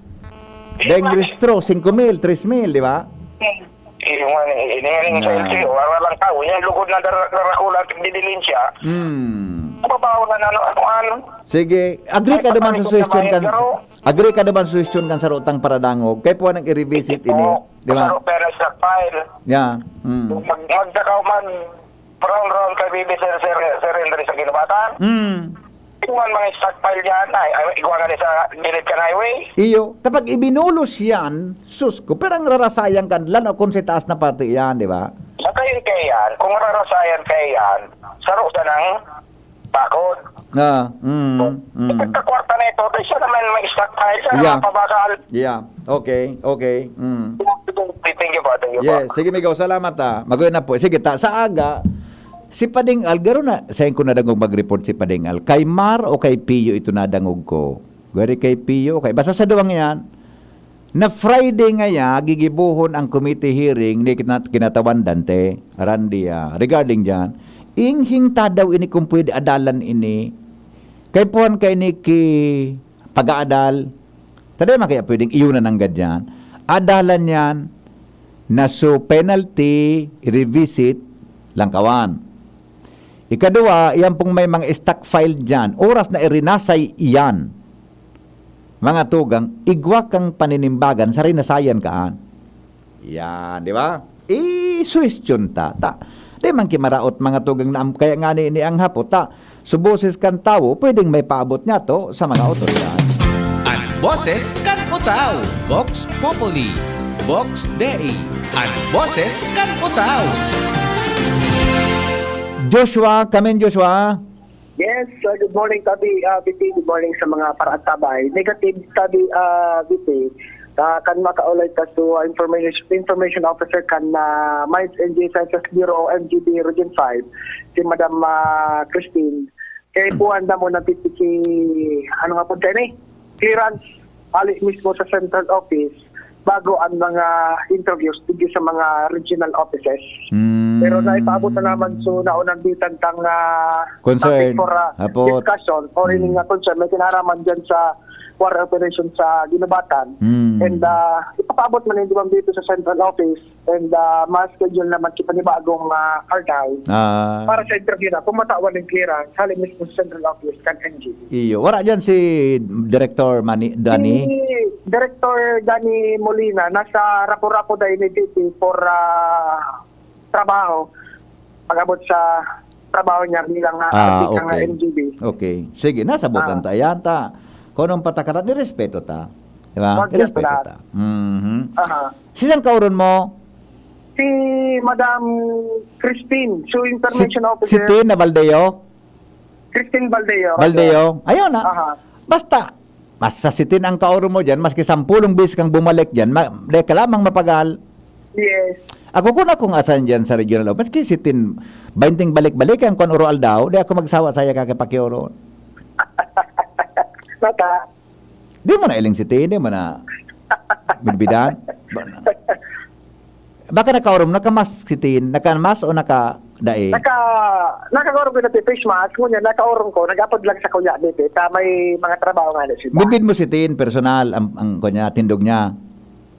Deng restro, 5,000, 3,000, di ba? Iningaling sa LTO, walang tao. Yan, lugod na darakulan, didilin siya. Mababaw na ano. Sige, agree ka naman sa suggestion kan. Agree ka naman sa suggestion kan sa rutang paradangog. Kaya po nang i-revisit ini, di ba? Pero sa file. Yeah. Magdakaw man round kay Bibi Sir Henry sa ginubatan. Tingnan mga stockpile yan, iguan nga sa gilid ka na highway. Iyo, kapag ibinulos yan, susko, pero ang rarasayang kan, lalo kung sa taas na pati yan, di ba? Sa kayo kaya yan, kung rarasayan kaya yan, saro sa ng bakod. Pagkakwarta na ito, siya naman may stockpile, siya naman pabakal. Yeah, okay. Thank you po. Yes, sige Migaw, salamat Magoy na po. Sige sa aga, si Pading Al, garo na, sayin ko nadangog mag-report si Pading Al. Kay Mar o kay Pio ito nadangog ko? Gari kay Pio, okay. Basta sa duwang yan, na Friday nga gigibuhon ang committee hearing ni kinatawan Dante, Randy, regarding dyan, inghing tadaw ini kung pwede adalan ini, kay puan kay ni ki pag-aadal, taday man kaya pwedeng iunan ang gadyan, adalan yan, na so penalty, revisit, langkawan. Ikadua, yan pong may mga stock file dyan. Oras na irinasay iyan. Mga tugang, igwa kang paninimbagan sa rinasayan kaan. Yan, di ba? I-suwestyon ta. Di man kimaraot mga tugang na kaya nga ni ang hapot suboses kan tao, pwedeng may paabot niya to sa mga otoridad. Ang boses kan utaw. Vox Populi. Vox Dei. Ang boses kan utaw. Joshua, Joshua. Yes, good morning, Tabi. BP, good morning sa mga paratabay. Negative, Tabi, BP. Kan makaulay ka to information officer kan Mines and Geosciences Bureau MGB Region 5, si Madam Christine. Kaya po anda mo natitiki, ano nga po dyan clearance, ali mismo sa central office, bago ang mga interviews dito sa mga regional offices. Pero naipaabot na naman so naunang bitan kang concern for discussion or hindi nga concern. May kinaraman dyan sa war operation sa Ginubatan. And ipapaabot man hindi dito sa central office and ma-schedule naman kipanibagong archive para sa interview na. Kung matawan ng clearance, halim mismo sa central office kan NGB. Iyo. Wala dyan si Director Danny? Si Director Danny Molina, nasa rapo-rapo dahil ni DP for trabaho. Pag-abot sa trabaho niya bilang okay. NGB. Okay. Sige, nasa butan ta. Yan ta. Kung anong patakaran, nirespeto ta. Di ba? Wag yan Irespeto lahat. ta. Mhm. Aha. Sisang kauron mo? Si Madam Christine, so Si information officer. Tin na Baldeo? Christine Baldeo. Baldeo? Ayun na. Aha. Basta si Tin ang kauron mo dyan, maski 10 bis kang bumalik dyan, di ka lamang mapagal. Yes. Ako kung akong asan dyan sa regional office, maski si Tin, 20 balik-balik ang kon oral daw, di ako magsawa saya kakipakyoron. Nata. Di mo na iling si Tin, di mo na bidbidan. Baka nakaurom, nakamas si Tin, nakamas o nakadae? Nakaorong ko na face mask, ngunyan nakaorong ko, nag-upload lang sa kuya dito, ta may mga trabaho nga na siya. Bibid mo si Tin, personal, ang kanya, tindog niya.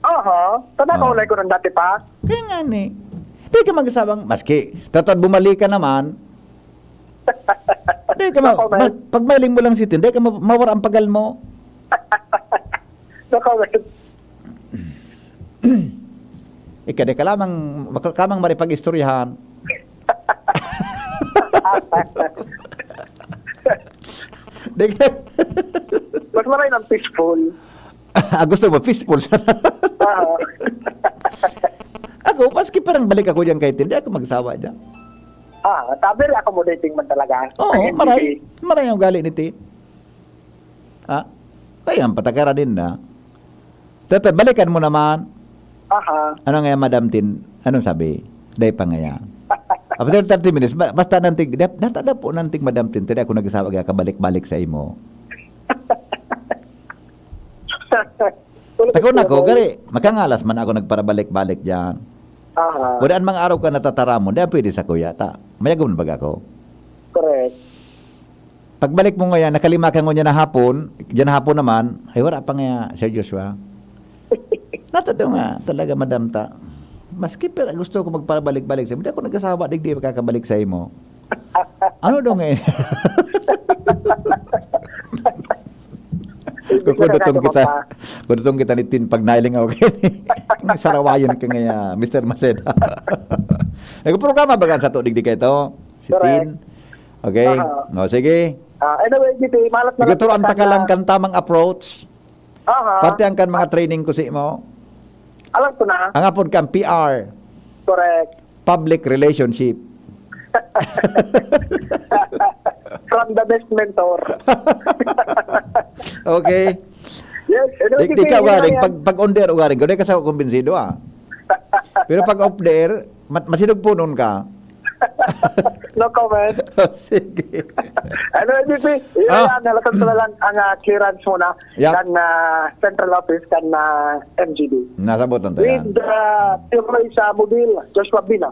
Oo, nakaulay ko ng dati pa. Kaya nga ni. Di ka magsabang, maski, tatad bumalik ka naman, di ka pag mailing mo lang si Tin, di ka mawara ang pagal mo. Ika, di ka lamang, kamang maripag-istoryahan. Di ka, Mas maray ng peaceful. gusto mo, peaceful sana. Ako, maski parang balik ako dyan kay Tin, di ako magsawa dyan. Very accommodating man talaga. Oo, maray ang gali ni Tin. Kaya ang patakara din na. Tata, balikan mo naman. Ano nga Madam Tin? Anong sabi? Day pa nga yan. After 30 minutes, basta nantig, natada po nantig Madam Tin, tadi ako nagsasawa kaya kabalik-balik sa imo. Takon ako, gari, makangalas man ako nagparabalik-balik dyan. Wadaan mga araw ka natatara mo, dahil pwede sa kuya, ta. Mayagom na baga ako. Correct. Pagbalik mo ngayon, nakalima ka ngayon na hapon, dyan na hapon naman, ay wala pa nga, Sir Joshua. Natado nga, talaga Madam ta. Maski pero gusto ko magpabalik-balik sa imo, di ako nag-asawa, di makakabalik sa imo. Ano daw nga Kudutong kita ni Tin pag nailing ako kayo. Sarawayon ka nga, Mr. Maceda. Nagprograma ba sa to, digdi kayo to? Si Tin. Okay? No, sige. Anyway, dito, malat na Iguturuan ta ka lang kan tamang approach. Parte ang kan mga training ko si mo. Alam ko na. Ang apon kan PR. Correct. Public relationship. From the best mentor. Okay. Yes. Di ka ugaring, pag on there ugaring, kung di ka sa kumbinsido Pero pag off there, masinog po nun ka. No comment. Sige. DP, nalasan ko na lang ang clearance muna kan central office kan MGB. Nasabotan tayo. With employee sa mobile, Joshua Bina.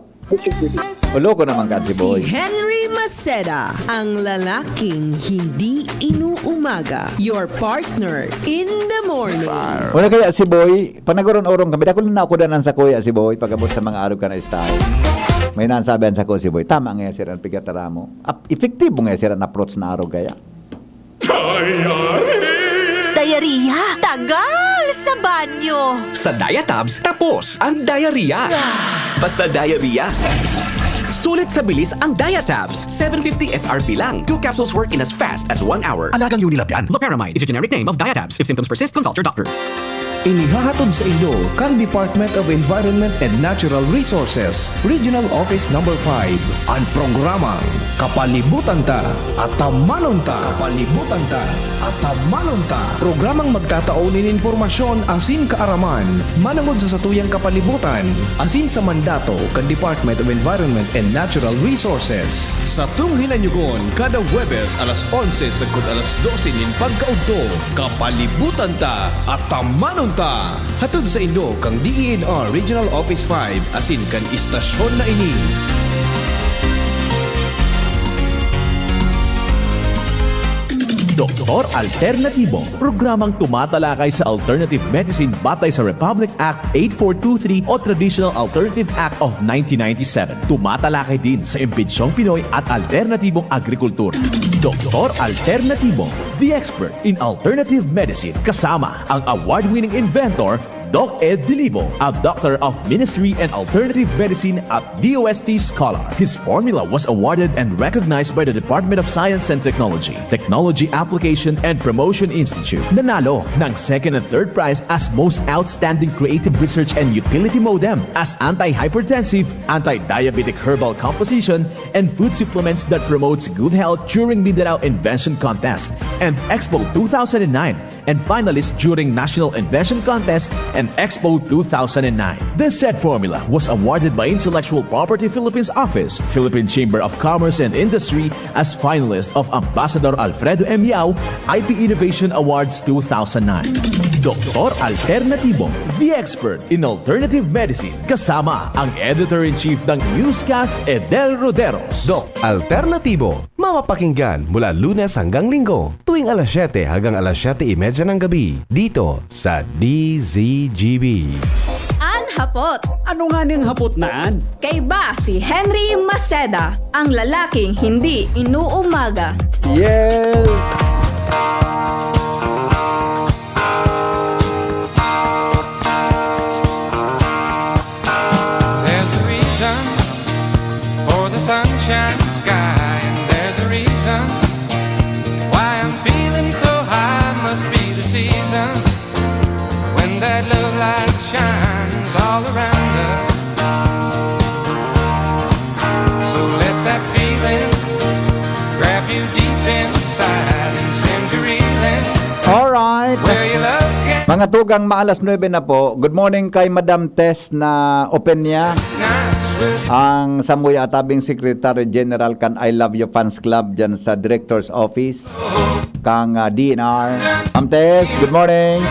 Ulo ko naman ka si Boy. Si Henry Maceda, ang lalaking hindi inuumaga. Your partner in the morning. Una kaya si Boy, panagoron-orong kami, dako na ako danan sa kuya si Boy, pagabot sa mga araw ka na style. May nansabihan sa ko si Boy, tama nga siya ang pigatara mo. Efektibo nga siya ang approach na araw kaya. Diarrhea? Tagal sa banyo. Sa Diatabs, tapos ang diarrhea. Basta diarrhea. Sulit sa bilis ang Diatabs. 750 SRP lang. 2 capsules work in as fast as 1 hour. Alagang Unilab yan. Loperamide is a generic name of Diatabs. If symptoms persist, consult your doctor. Inihahatod sa inyo kang Department of Environment and Natural Resources, Regional Office No. 5, ang programang Kapalibutan Ta at Tamanon Ta. Kapalibutan Ta at Tamanon Ta. Programang magtataunin informasyon asin kaaraman, manangod sa satuyang kapalibutan, asin sa mandato kan Department of Environment and Natural Resources. Sa tunghinanyugon, kada Huwebes alas 11 sagkod alas 12 nin pagkaudto, Kapalibutan Ta at Tamanon Ta. Hatod sa inyo kang DENR Regional Office 5 asin kan istasyon na ini. Doktor Alternatibo, programang tumatalakay sa alternative medicine batay sa Republic Act 8423 o Traditional Alternative Act of 1997. Tumatalakay din sa impinsyong Pinoy at alternatibong agrikultura. Doktor Alternatibo, the expert in alternative medicine, kasama ang award-winning inventor Doc Ed Dilibo, a doctor of ministry and alternative medicine at DOST Scholar. His formula was awarded and recognized by the Department of Science and Technology, Technology Application and Promotion Institute. Nanalo ng second and third prize as Most Outstanding Creative Research and Utility Modem as anti-hypertensive, anti-diabetic herbal composition, and food supplements that promotes good health during Mindanao Invention Contest and Expo 2009, and finalist during National Invention Contest and Expo 2009. This said formula was awarded by Intellectual Property Philippines Office, Philippine Chamber of Commerce and Industry as finalist of Ambassador Alfredo M. Yao IP Innovation Awards 2009. Dr. Alternativo, the expert in alternative medicine, kasama ang editor-in-chief ng newscast Edel Roderos. Doc Alternativo, mapapakinggan mula Lunes hanggang Linggo, tuwing alas 7 hanggang alas 7:30 ng gabi, dito sa DZGB. Anhapot. Ano nga niyang hapot naan? Kay ba si Henry Maceda, ang lalaking hindi inuumaga. Yes! There's a reason for the sunshine sky, and there's a reason why I'm feeling so high. Must be the season when that love light shines all around us. So let that feeling grab you deep inside and send you reeling Alright. where your love can. Mga tugang maalas 9 na po. Good morning kay Madam Tess na open niya. Ang Samuya Atabing Secretary General kan I Love You Fans Club dyan sa Director's Office. Kang DNR. Ma'am Tess, good morning.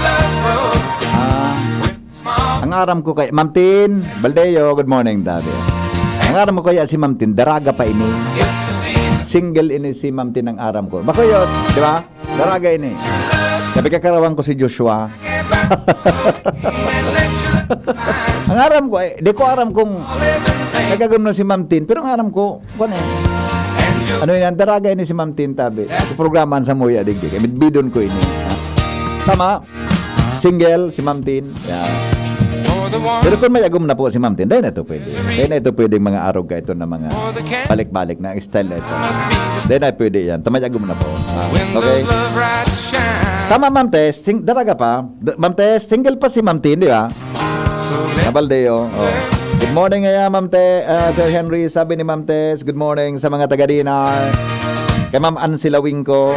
Ang aram ko kay Ma'am Tin Baldeo, good morning Dabi. Ang aram ko kaya si Ma'am Tin, daraga pa ini. Single ini si Ma'am Tin ang aram ko. Bakuyot, di ba? Daraga ini. Sabi kakarawang ko si Joshua. Ang aram ko, di ko aram kung nagagam na si Ma'am Tin, pero ang aram ko, kung ano yan, daraga ini si Ma'am Tin tabi. Sa programan sa Muya Digdig. Bidon ko ini. Tama, single si Ma'am Tin. Yeah. Pero kung may agum na po si Ma'am Tin, dahil na ito pwede. Dahil na ito pwede mga arog ka ito na mga balik-balik na style na ito. Dahil na pwede yan. Tamay agum na po. Okay? Tama Ma'am Tess, daraga pa. Ma'am Tess, single pa si Ma'am Tin, di ba? Nabaldeo. Oh. Good morning nga Ma'am Tess, Sir Henry, sabi ni Ma'am Tess, good morning sa mga taga-dinar. Kay Ma'am Ann Silawing ko.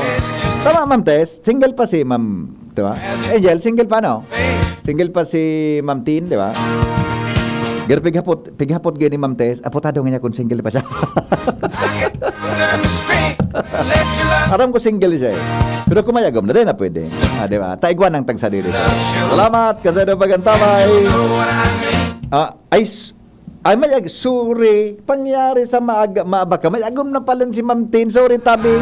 Tama Ma'am Tess, single pa si Ma'am, di ba? Angel, single pa no? Single pa si Ma'am Tin, di ba? Pero pighapot gani Ma'am Tess, apotado nga niya kung single pa siya. Aram ko single siya eh. Pero kung mayagom na rin na pwede. Di ba? Taigwan ang tagsadiri. Salamat, kasi na pagantabay. Ay mayag, sorry, pangyari sa maabaka. Mayagom na pala si Ma'am Tin. Sorry, tabi.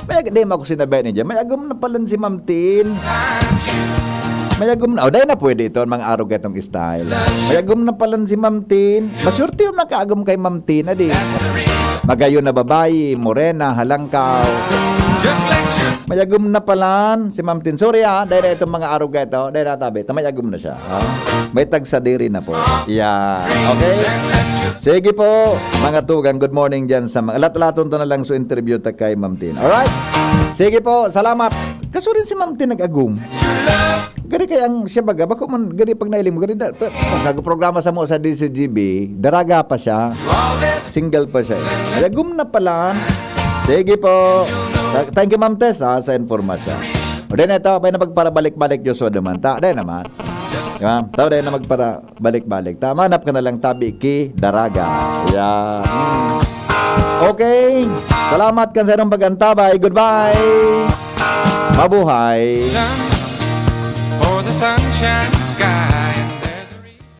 Di mo ako sinabi niya. Mayagom na pala si Ma'am Tin. Mayagom na. Dahil na pwede ito, mga araw itong style. Mayagom na pala si Ma'am Tin. Masurti yung nakaagom kay Ma'am Tin. Magayon na babae, morena, halangkaw. Mayagom na pala si Ma'am Tin. Sorry dahil na itong mga araw ito. Dahil na tabi, mayagom na siya. May tagsadiri na po. Yeah. Okay? Sige po, mga tugang. Good morning dyan sa mga. Lat-laton to na lang so interview ta kay Ma'am Tin. Alright? Sige po, salamat. Kaso rin si Ma'am Tin nag-agum. Gani kayang siya baga, bako man gani pag nailim mo, gani nag-programa sa mo sa DCGB, daraga pa siya, single pa siya. Nagum na pala. Sige po. Thank you Ma'am Tess sa informasyon. O din ito, pwede na magparabalik-balik Joshua naman. Dahil naman. Diba? Tao dahil na magparabalik-balik. Manap ka na lang tabi ki daraga. Yeah. Okay. Salamat kan sa inong pag-antabay. Goodbye. Mabuhay. For the sunshine sky